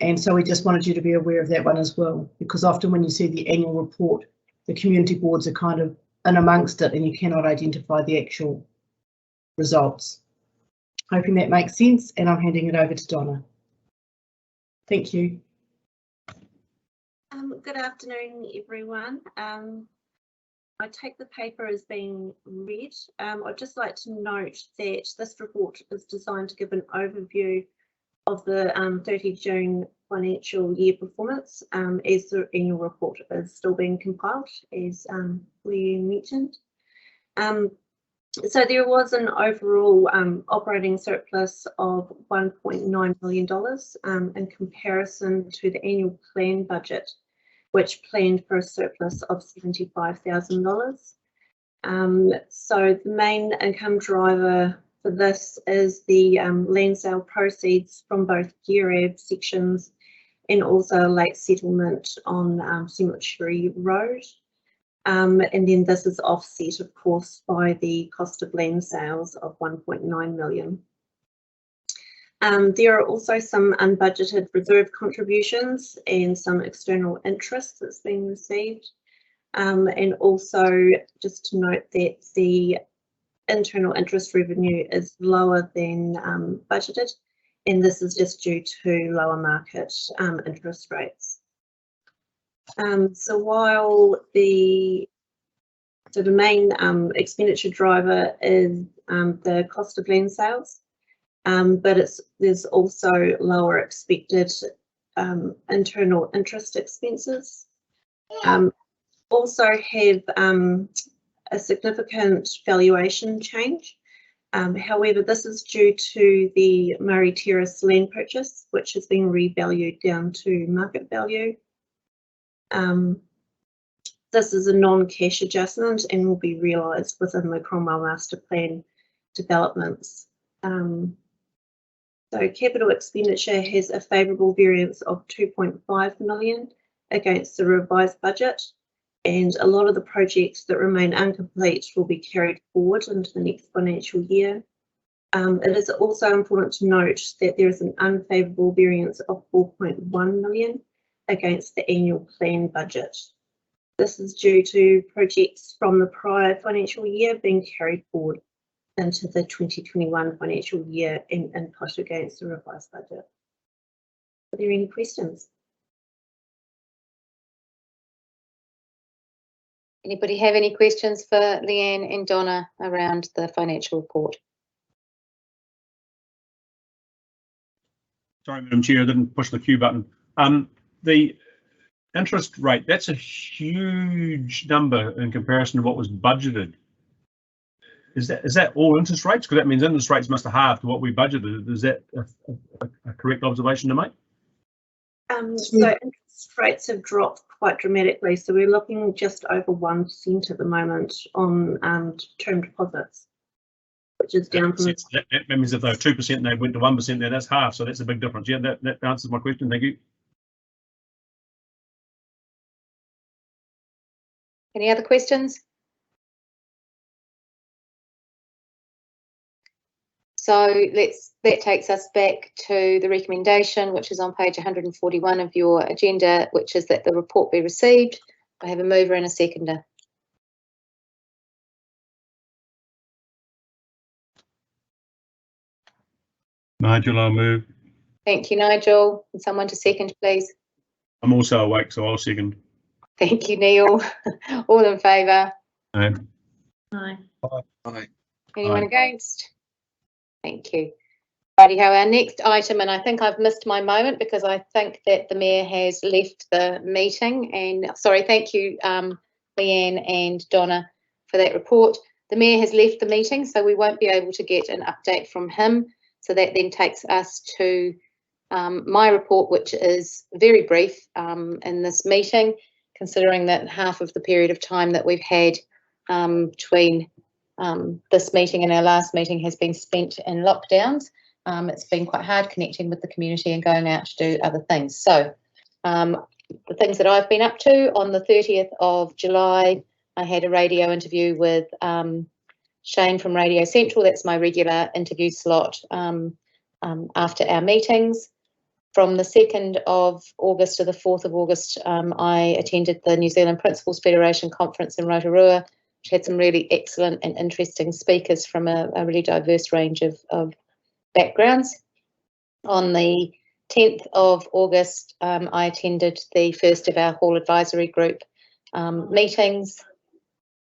And so we just wanted you to be aware of that one as well, because often when you see the annual report, the community boards are kind of in amongst it and you cannot identify the actual results. Hoping that makes sense, and I'm handing it over to Donna. Thank you. Good afternoon, everyone. I take the paper as being read. I'd just like to note that this report is designed to give an overview of the 30 June financial year performance as the annual report is still being compiled, as we mentioned. So there was an overall operating surplus of $1.9 million in comparison to the annual plan budget, which planned for a surplus of $75,000. So the main income driver for this is the land sale proceeds from both GEARAB sections and also a late settlement on Cemetery Road. And then this is offset, of course, by the cost of land sales of $1.9 million. There are also some unbudgeted reserve contributions and some external interest that's been received. And also just to note that the internal interest revenue is lower than budgeted, and this is just due to lower market interest rates. So while the main expenditure driver is the cost of land sales, but there's also lower expected internal interest expenses. Also have a significant valuation change. However, this is due to the Murray Terrace land purchase, which has been revalued down to market value. This is a non-cash adjustment and will be realised within the Cromwell Master Plan developments. So capital expenditure has a favourable variance of $2.5 million against the revised budget, and a lot of the projects that remain incomplete will be carried forward into the next financial year. It is also important to note that there is an unfavourable variance of $4.1 million against the annual plan budget. This is due to projects from the prior financial year being carried forward into the 2021 financial year and input against the revised budget. Are there any questions? Anybody have any questions for Leanne and Donna around the financial report? Sorry, Madam Chair, I didn't push the Q button. The interest rate, that's a huge number in comparison to what was budgeted. Is that all interest rates? Because that means interest rates must have halved to what we budgeted. Is that a correct observation to make? So interest rates have dropped quite dramatically. So we're looking just over 1% at the moment on term deposits, which is down from. That means if they were 2% and they went to 1%, then that's half. So that's a big difference. Yeah, that answers my question. Thank you. Any other questions? So that takes us back to the recommendation, which is on page 141 of your agenda, which is that the report be received. I have a mover and a seconder. Nigel, I'll move. Thank you, Nigel. And someone to second, please. I'm also awake, so I'll second. Thank you, Neil. All in favour? Aye. Aye. Aye. Anyone Aye. against? Thank you. Righty ho, our next item, and I think I've missed my moment because I think that the Mayor has left the meeting. And sorry, thank you, Leanne and Donna, for that report. The Mayor has left the meeting, so we won't be able to get an update from him. So that then takes us to my report, which is very brief in this meeting, considering that half of the period of time that we've had between this meeting and our last meeting has been spent in lockdowns. It's been quite hard connecting with the community and going out to do other things. So the things that I've been up to: on the 30th of July, I had a radio interview with Shane from Radio Central. That's my regular interview slot after our meetings. From the 2nd of August to the 4th of August, I attended the New Zealand Principals Federation conference in Rotorua, which had some really excellent and interesting speakers from a really diverse range of backgrounds. On the 10th of August, I attended the first of our Hall Advisory Group meetings.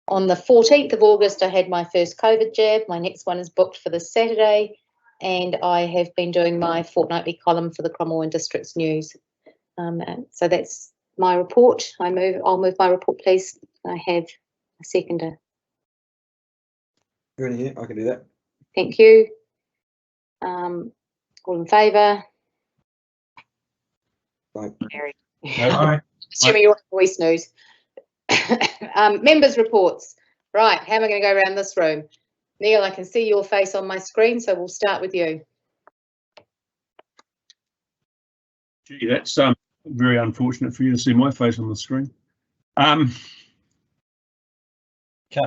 On the 14th of August, I had my first COVID jab. My next one is booked for this Saturday, and I have been doing my fortnightly column for the Cromwell and Districts News. So that's my report. I'll move my report, please. I have a seconder. You're in here, I can do that. Thank you. All in favour? Aye. Carried. Aye. Assuming you're on voice news. Members' reports. Right, how am I going to go around this room? Neil, I can see your face on my screen, so we'll start with you. Gee, that's very unfortunate for you to see my face on the screen. Can't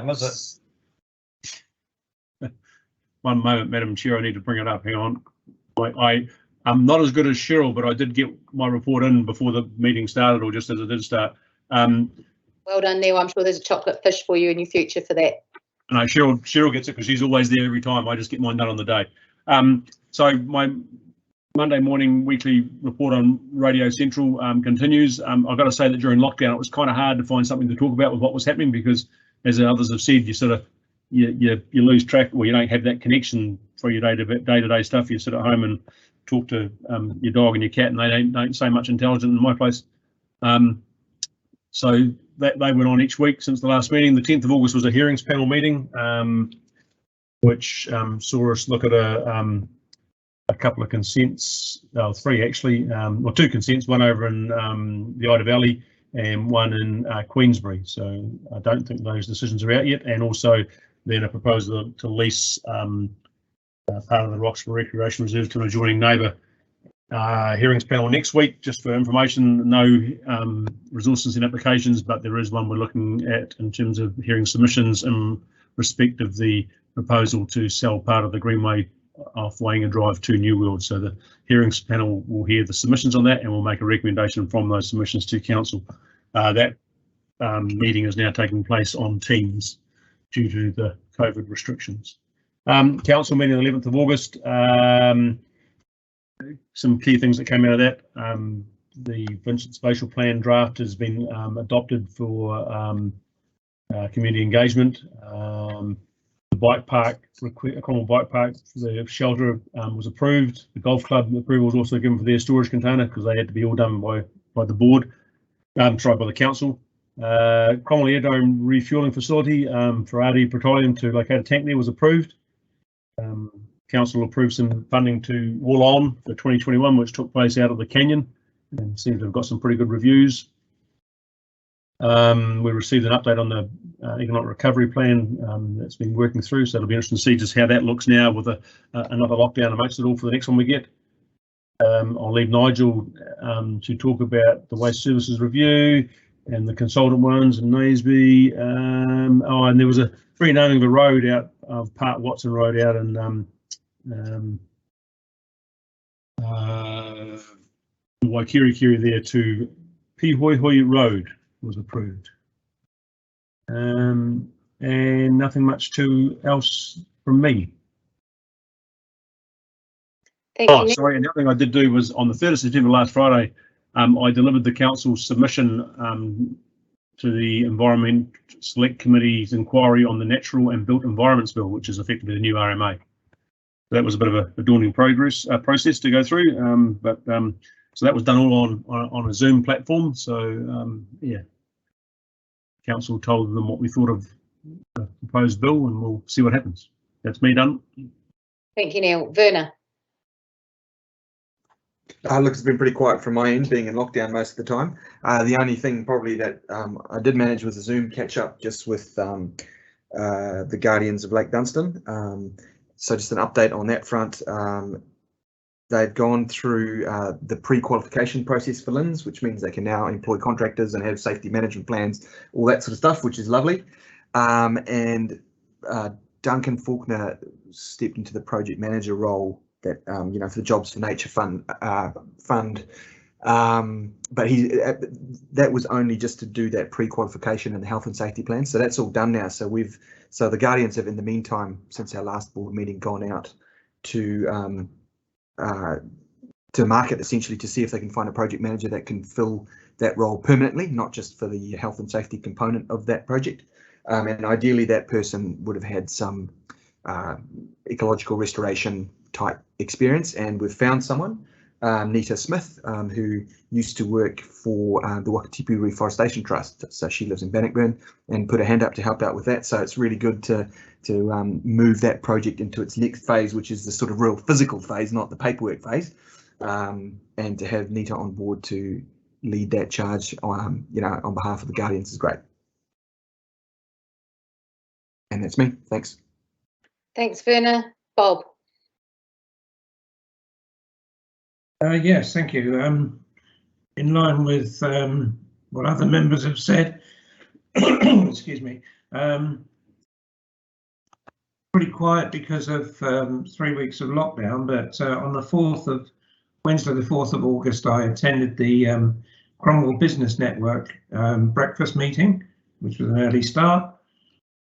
miss it. One moment, Madam Chair, I need to bring it up. Hang on. I'm not as good as Cheryl, but I did get my report in before the meeting started, or just as it did start. Well done, Neil. I'm sure there's a chocolate fish for you in your future for that. No, Cheryl gets it because she's always there every time. I just get mine done on the day. So my Monday morning weekly report on Radio Central continues. I've got to say that during lockdown, it was kind of hard to find something to talk about with what was happening because, as others have said, you sort of you lose track, or you don't have that connection for your day-to-day stuff. You sit at home and talk to your dog and your cat, and they don't say much intelligent in my place. So they went on each week since the last meeting. The 10th of August was a hearings panel meeting, which saw us look at a couple of consents, three actually, well, two consents, one over in the Ida Valley and one in Queensbury. So I don't think those decisions are out yet. And also then a proposal to lease part of the Roxburgh Recreation Reserve to an adjoining neighbour. Hearings panel next week, just for information. No resources and applications, but there is one we're looking at in terms of hearing submissions in respect of the proposal to sell part of the Greenway off Wainga Drive to New World. So the hearings panel will hear the submissions on that and will make a recommendation from those submissions to council. That meeting is now taking place on Teams due to the COVID restrictions. Council meeting on the 11th of August. Some key things that came out of that. The Vincent Spatial Plan draft has been adopted for community engagement. The bike park, Cromwell Bike Park, the shelter was approved. The golf club approval was also given for their storage container because they had to be all done by the board, by the council. Cromwell Airdome refuelling facility for RD Petroleum to locate a tank there was approved. Council approved some funding to Wall On for 2021, which took place out of the canyon and seems to have got some pretty good reviews. We received an update on the economic recovery plan that's been working through, so it'll be interesting to see just how that looks now with another lockdown amongst it all for the next one we get. I'll leave Nigel to talk about the waste services review and the consultant ones and Naseby. And there was a renaming of a road out of Part Watson Road out in Waikirikiri there to Pihoihoi Road was approved. And nothing much else from me. Sorry, another thing I did do was on the 3rd of September last Friday, I delivered the council's submission to the Environment Select Committee's inquiry on the Natural and Built Environments Bill, which is effectively the new RMA. So that was a bit of a daunting process to go through, so that was done all on a Zoom platform. So yeah, council told them what we thought of proposed bill, and we'll see what happens. That's me done. Thank you, Neil. Werner. Look, it's been pretty quiet from my end, being in lockdown most of the time. The only thing probably that I did manage was a Zoom catch up just with the Guardians of Lake Dunstan. So just an update on that front. They've gone through the pre-qualification process for LINs, which means they can now employ contractors and have safety management plans, all that sort of stuff, which is lovely. And Duncan Faulkner stepped into the project manager role that, you know, for the Jobs for Nature fund. But that was only just to do that pre-qualification and the health and safety plan. So that's all done now. So the Guardians have, in the meantime, since our last board meeting, gone out to market essentially to see if they can find a project manager that can fill that role permanently, not just for the health and safety component of that project. And ideally that person would have had some ecological restoration type experience, and we've found someone, Nita Smith, who used to work for the Wakatipu Reforestation Trust. So she lives in Bannockburn and put a hand up to help out with that. So it's really good to move that project into its next phase, which is the sort of real physical phase, not the paperwork phase, and to have Nita on board to lead that charge, on behalf of the Guardians is great. And that's me. Thanks. Thanks, Werner. Bob. Yes, thank you. In line with what other members have said, excuse me, pretty quiet because of 3 weeks of lockdown, but on the Wednesday the 4th of August, I attended the Cromwell Business Network breakfast meeting, which was an early start.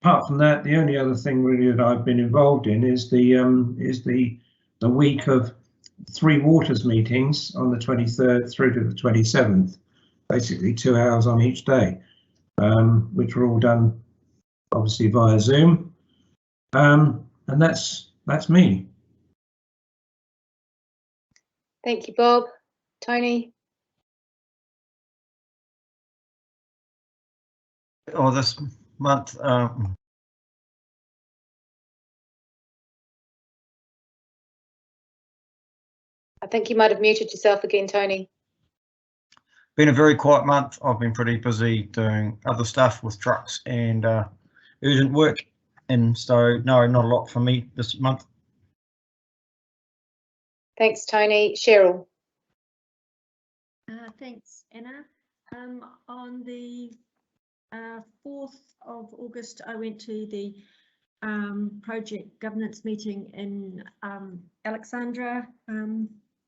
Apart from that, the only other thing really that I've been involved in is the week of Three Waters meetings on the 23rd through to the 27th, basically 2 hours on each day, which were all done obviously via Zoom. And that's me. Thank you, Bob. Tony. Oh, this month, I think you might have muted yourself again, Tony. been a very quiet month. I've been pretty busy doing other stuff with trucks and urgent work, and so no, not a lot for me this month. Thanks, Tony. Cheryl. Thanks, Anna. On the 4th of August, I went to the project governance meeting in Alexandra.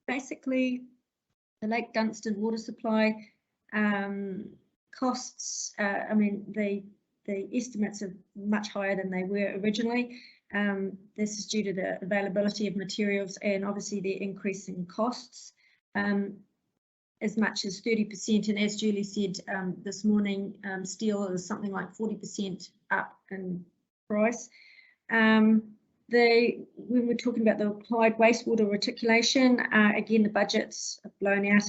Basically, the Lake Dunstan water supply costs, I mean, the estimates are much higher than they were originally. This is due to the availability of materials and obviously the increase in costs, as much as 30%. And as Julie said this morning, steel is something like 40% up in price. When we're talking about the applied wastewater reticulation, again, the budgets are blown out.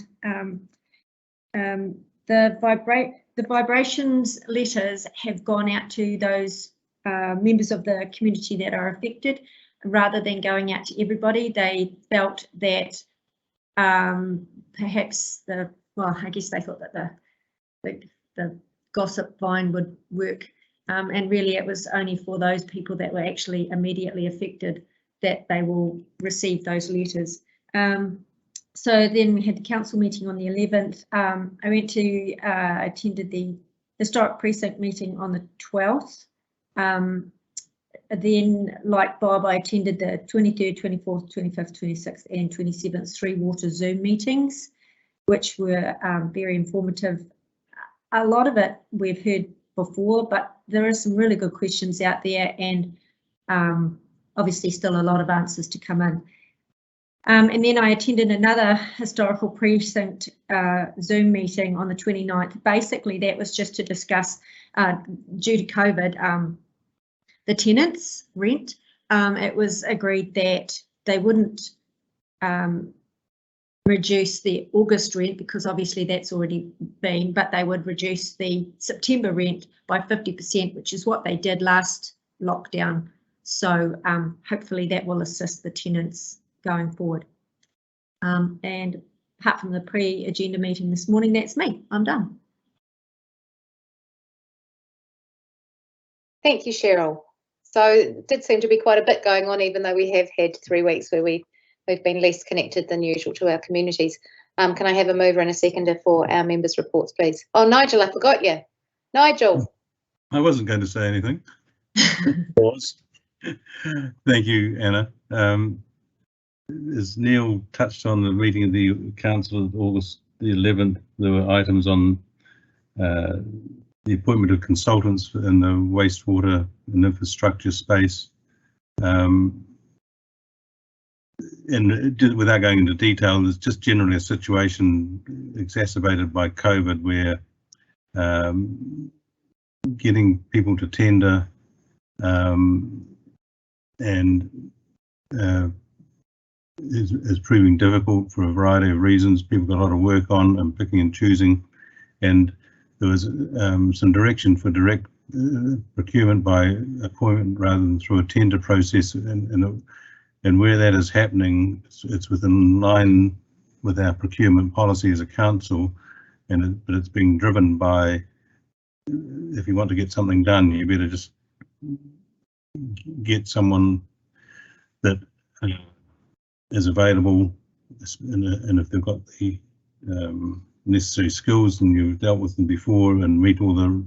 The vibrations letters have gone out to those members of the community that are affected, rather than going out to everybody. They felt that perhaps I guess they thought that the gossip vine would work. And really it was only for those people that were actually immediately affected that they will receive those letters. So then we had the council meeting on the 11th. I went to attended the historic precinct meeting on the 12th. Then, like Bob, I attended the 23rd, 24th, 25th, 26th and 27th Three Water Zoom meetings, which were very informative. A lot of it we've heard before, but there are some really good questions out there, and obviously still a lot of answers to come in. And then I attended another historical precinct Zoom meeting on the 29th. Basically, that was just to discuss, due to COVID, the tenants' rent. It was agreed that they wouldn't reduce the August rent because obviously that's already been, but they would reduce the September rent by 50%, which is what they did last lockdown. So hopefully that will assist the tenants going forward. And apart from the pre-agenda meeting this morning, that's me. I'm done. Thank you, Cheryl. So it did seem to be quite a bit going on, even though we have had 3 weeks where we've been less connected than usual to our communities. Can I have a mover and a seconder for our members' reports, please? Oh, Nigel, I forgot you. Nigel. I wasn't going to say anything. Pause. Thank you, Anna. As Neil touched on the meeting of the council of August the 11th, there were items on the appointment of consultants in the wastewater and infrastructure space. And without going into detail, there's just generally a situation exacerbated by COVID where getting people to tender is proving difficult for a variety of reasons. People got a lot of work on and picking and choosing, and there was some direction for direct procurement by appointment rather than through a tender process, and where that is happening, it's within line with our procurement policy as a council, but it's being driven by, if you want to get something done, you better just get someone that is available, and if they've got the necessary skills and you've dealt with them before and meet all the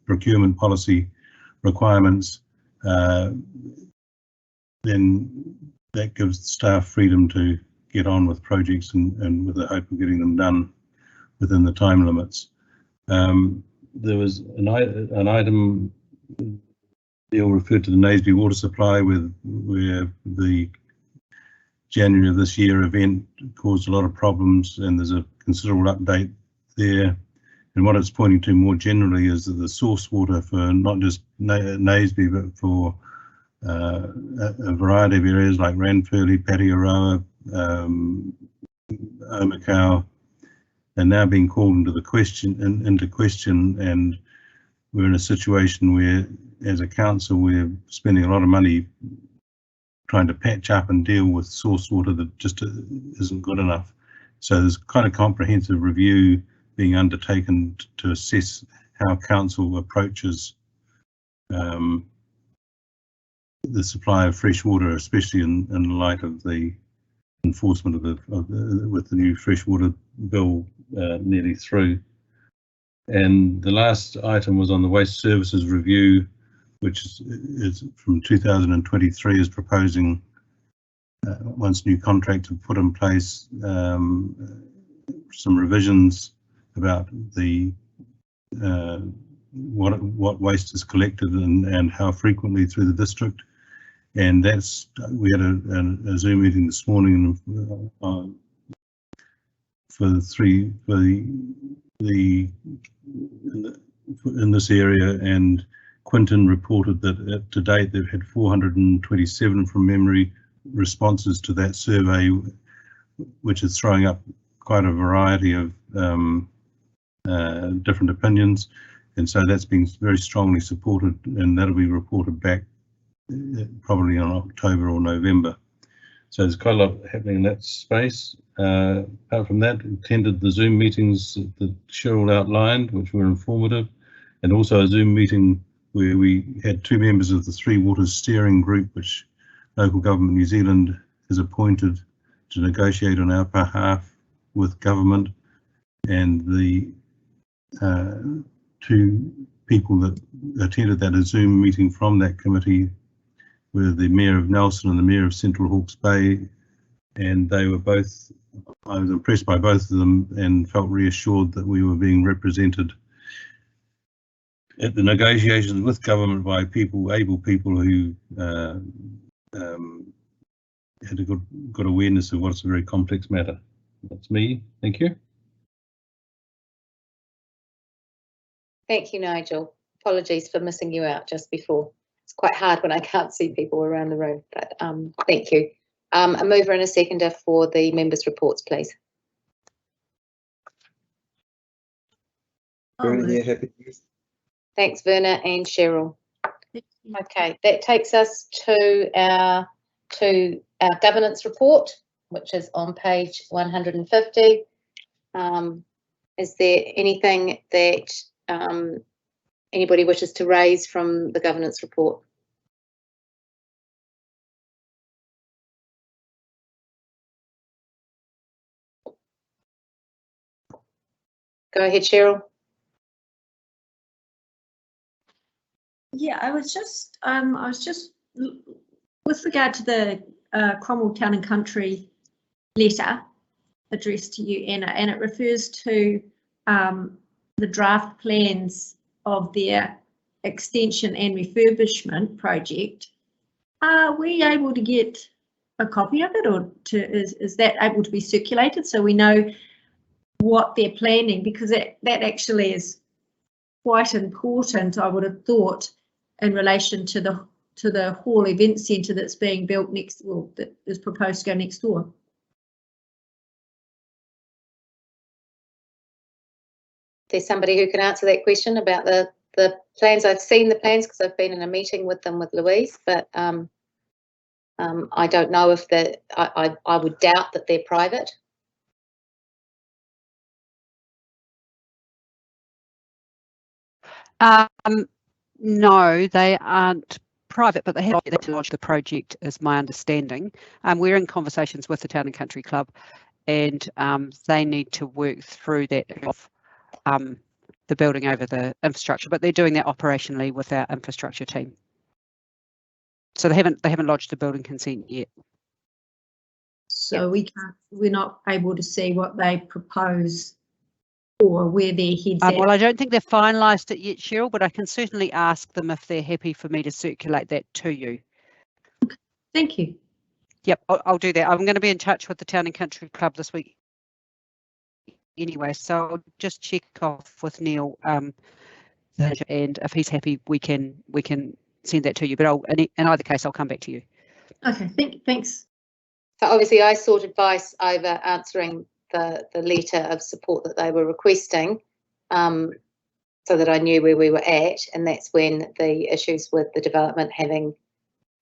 procurement policy requirements, then that gives staff freedom to get on with projects and with the hope of getting them done within the time limits. There was an item, Neil referred to the Naseby water supply, where the January of this year event caused a lot of problems, and there's a considerable update there. And what it's pointing to more generally is that the source water for not just Naseby, but for a variety of areas like Ranfurly, Patiaroa, Omakau, are now being called into question, and we're in a situation where, as a council, we're spending a lot of money trying to patch up and deal with source water that just isn't good enough. So there's quite a comprehensive review being undertaken to assess how council approaches the supply of fresh water, especially in light of the enforcement with the new freshwater bill nearly through. And the last item was on the waste services review, which is from 2023, is proposing, once new contracts are put in place, some revisions about the what waste is collected and how frequently through the district. And we had a Zoom meeting this morning in this area, and Quinton reported that to date they've had 427 from memory responses to that survey, which is throwing up quite a variety of different opinions, and so that's been very strongly supported, and that'll be reported back probably in October or November. So there's quite a lot happening in that space. Apart from that, attended the Zoom meetings that Cheryl outlined, which were informative, and also a Zoom meeting where we had 2 members of the Three Waters Steering Group, which Local Government New Zealand has appointed to negotiate on our behalf with government, and the 2 people that attended that Zoom meeting from that committee were the Mayor of Nelson and the Mayor of Central Hawke's Bay, and they were both, I was impressed by both of them and felt reassured that we were being represented at the negotiations with government by able people who had a good awareness of what's a very complex matter. That's me. Thank you. Thank you, Nigel. Apologies for missing you out just before. It's quite hard when I can't see people around the room, but thank you. A mover and a seconder for the members' reports, please. Verna, yeah, happy. Thanks, Verna and Cheryl. Okay, that takes us to our governance report, which is on page 150. Is there anything that anybody wishes to raise from the governance report? Go ahead, Cheryl. Yeah, I was just with regard to the Cromwell Town and Country letter addressed to you, Anna, and it refers to the draft plans of their extension and refurbishment project. Are we able to get a copy of it, or is that able to be circulated so we know what they're planning? Because that actually is quite important, I would have thought, in relation to the hall event centre that's being built next, well, that is proposed to go next door. There's somebody who can answer that question about the plans. I've seen the plans because I've been in a meeting with them with Louise, but I don't know if I would doubt that they're private. No, they aren't private, but they have to lodge the project, is my understanding. We're in conversations with the Town and Country Club, and they need to work through that of the building over the infrastructure, but they're doing that operationally with our infrastructure team. So they haven't lodged the building consent yet. So we're not able to see what they propose or where their heads at. Well, I don't think they've finalised it yet, Cheryl, but I can certainly ask them if they're happy for me to circulate that to you. Thank you. Yep, I'll do that. I'm going to be in touch with the Town and Country Club this week anyway, so I'll just check off with Neil, and if he's happy, we can send that to you. But in either case, I'll come back to you. Okay, thanks. So obviously, I sought advice over answering the letter of support that they were requesting, so that I knew where we were at, and that's when the issues with the development having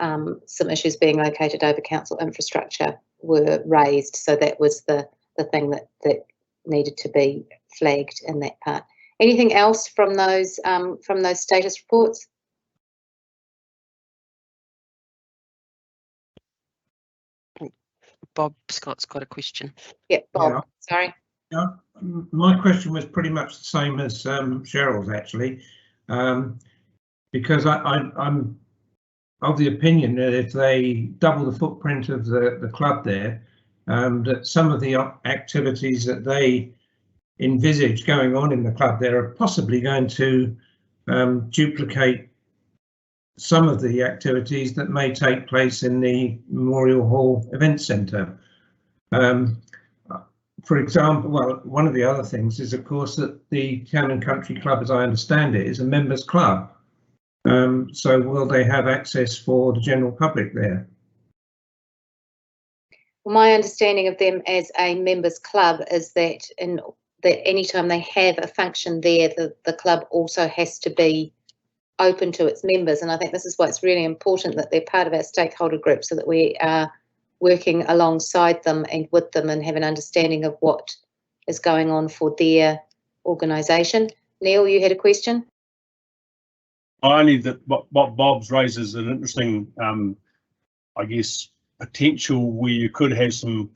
some issues being located over council infrastructure were raised. So that was the thing that needed to be flagged in that part. Anything else from those status reports? Bob Scott's got a question. Yeah, Bob, Yeah. sorry. Yeah, my question was pretty much the same as Cheryl's, actually, because I'm of the opinion that if they double the footprint of the club there, that some of the activities that they envisage going on in the club there are possibly going to duplicate some of the activities that may take place in the Memorial Hall Event Centre. For example, well, one of the other things is, of course, that the Town and Country Club, as I understand it, is a members club. So will they have access for the general public there? Well, my understanding of them as a members club is that anytime they have a function there, the club also has to be open to its members. And I think this is why it's really important that they're part of our stakeholder group, so that we are working alongside them and with them and have an understanding of what is going on for their organisation. Neil, you had a question? Only that what Bob's raises an interesting, I guess, potential where you could have some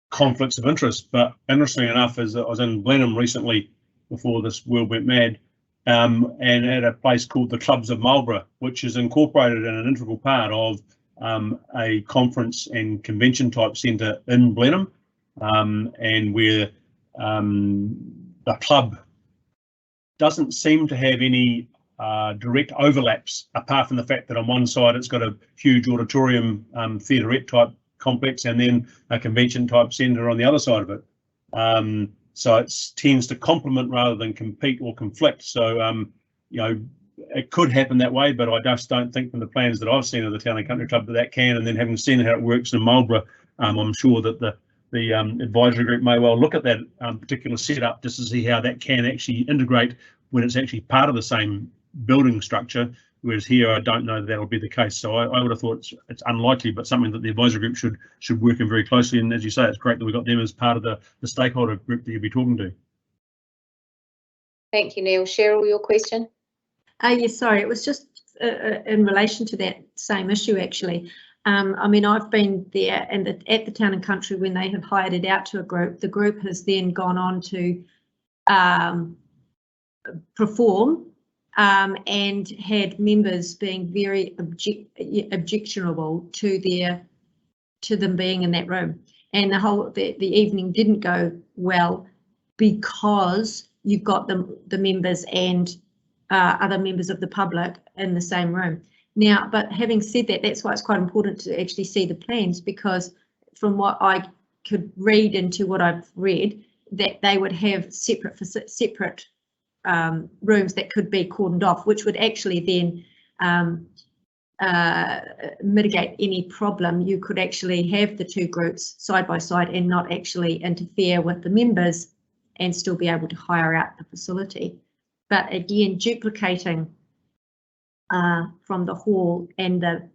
conflicts of interest. But interestingly enough, as I was in Blenheim recently before this world went mad, and at a place called the Clubs of Marlborough, which is incorporated in an integral part of a conference and convention type centre in Blenheim, and where the club doesn't seem to have any direct overlaps, apart from the fact that on one side it's got a huge auditorium theaterette type complex and then a convention type centre on the other side of it. So it tends to complement rather than compete or conflict. So you know, it could happen that way, but I just don't think from the plans that I've seen of the Town and Country Club that can. And then having seen how it works in Marlborough, I'm sure that the advisory group may well look at that particular setup just to see how that can actually integrate when it's actually part of the same building structure. Whereas here, I don't know that that'll be the case. So I would have thought it's unlikely, but something that the advisory group should work in very closely. And as you say, it's great that we've got them as part of the stakeholder group that you'll be talking to. Thank you, Neil. Cheryl, your question? Yes, sorry, it was just in relation to that same issue, actually. I mean, I've been there and at the Town and Country when they have hired it out to a group. The group has then gone on to perform and had members being very objectionable to them being in that room, and the evening didn't go well because you've got the members and other members of the public in the same room. Now, but having said that, that's why it's quite important to actually see the plans, because from what I could read into what I've read, that they would have separate rooms that could be cordoned off, which would actually then mitigate any problem. You could actually have the two groups side by side and not actually interfere with the members and still be able to hire out the facility. But again, duplicating from the hall and the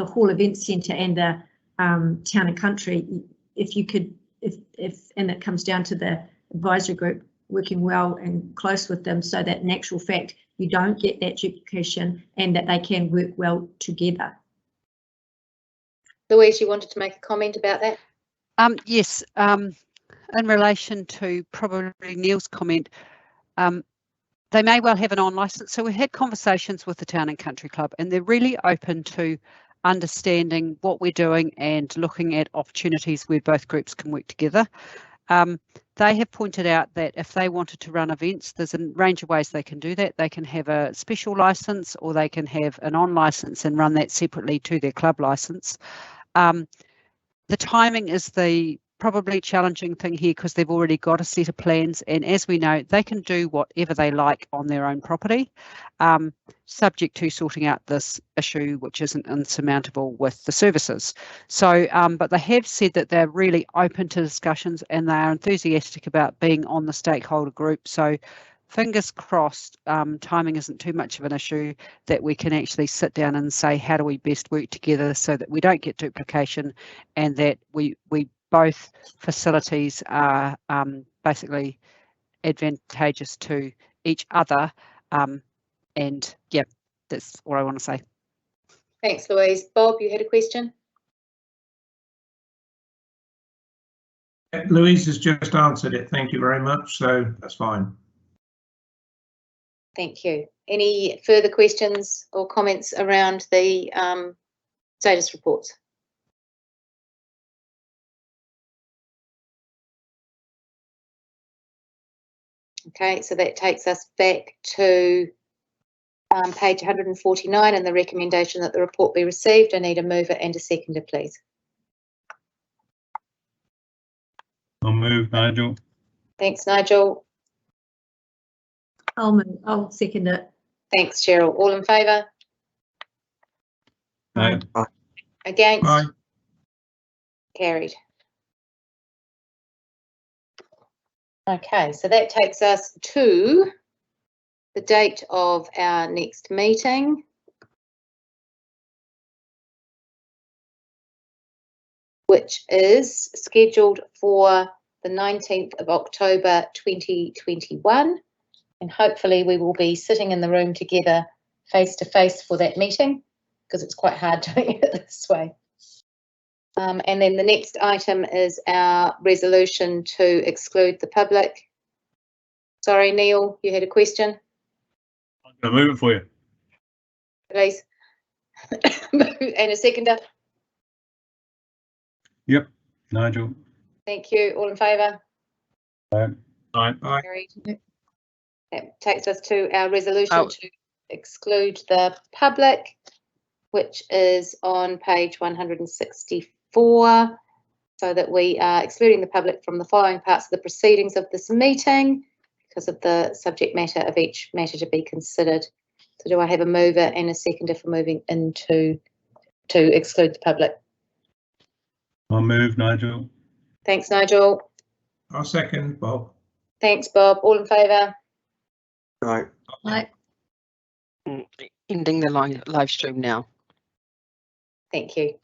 hall event centre and the Town and Country, if you could, and it comes down to the advisory group working well and close with them, so that in actual fact you don't get that duplication and that they can work well together. Louise, you wanted to make a comment about that? Yes, in relation to probably Neil's comment, they may well have an on licence. So we've had conversations with the Town and Country Club, and they're really open to understanding what we're doing and looking at opportunities where both groups can work together. They have pointed out that if they wanted to run events, there's a range of ways they can do that. They can have a special licence, or they can have an on licence and run that separately to their club licence. The timing is the probably challenging thing here, because they've already got a set of plans, and as we know, they can do whatever they like on their own property, subject to sorting out this issue, which isn't insurmountable with the services. So, but they have said that they're really open to discussions and they are enthusiastic about being on the stakeholder group. So fingers crossed, timing isn't too much of an issue, that we can actually sit down and say, how do we best work together so that we don't get duplication, and that we both facilities are basically advantageous to each other. And yeah, that's all I want to say. Thanks, Louise. Bob, you had a question? Louise has just answered it. Thank you very much. So that's fine. Thank you. Any further questions or comments around the status reports? Okay, so that takes us back to page 149 and the recommendation that the report be received. I need a mover and a seconder, please. I'll move, Nigel. Thanks, Nigel. I'll second it. Thanks, Cheryl. All in favour? Aye. Against? Aye. Carried. Okay, so that takes us to the date of our next meeting. Which is scheduled for the 19th of October 2021. And hopefully we will be sitting in the room together face to face for that meeting, because it's quite hard doing it this way. And then the next item is our resolution to exclude the public. Sorry, Neil, you had a question? I'm going to move it for you. Please. And a seconder? Yep, Nigel. Thank you. All in favour? Aye. Aye. Carried. That takes us to our resolution to exclude the public, which is on page 164. so that we are excluding the public from the following parts of the proceedings of this meeting because of the subject matter of each matter to be considered. So do I have a mover and a seconder for moving into to exclude the public? I'll move, Nigel. Thanks, Nigel. I'll second, Bob. Thanks, Bob. All in favour? Right. Right. Ending the live stream now. Thank you.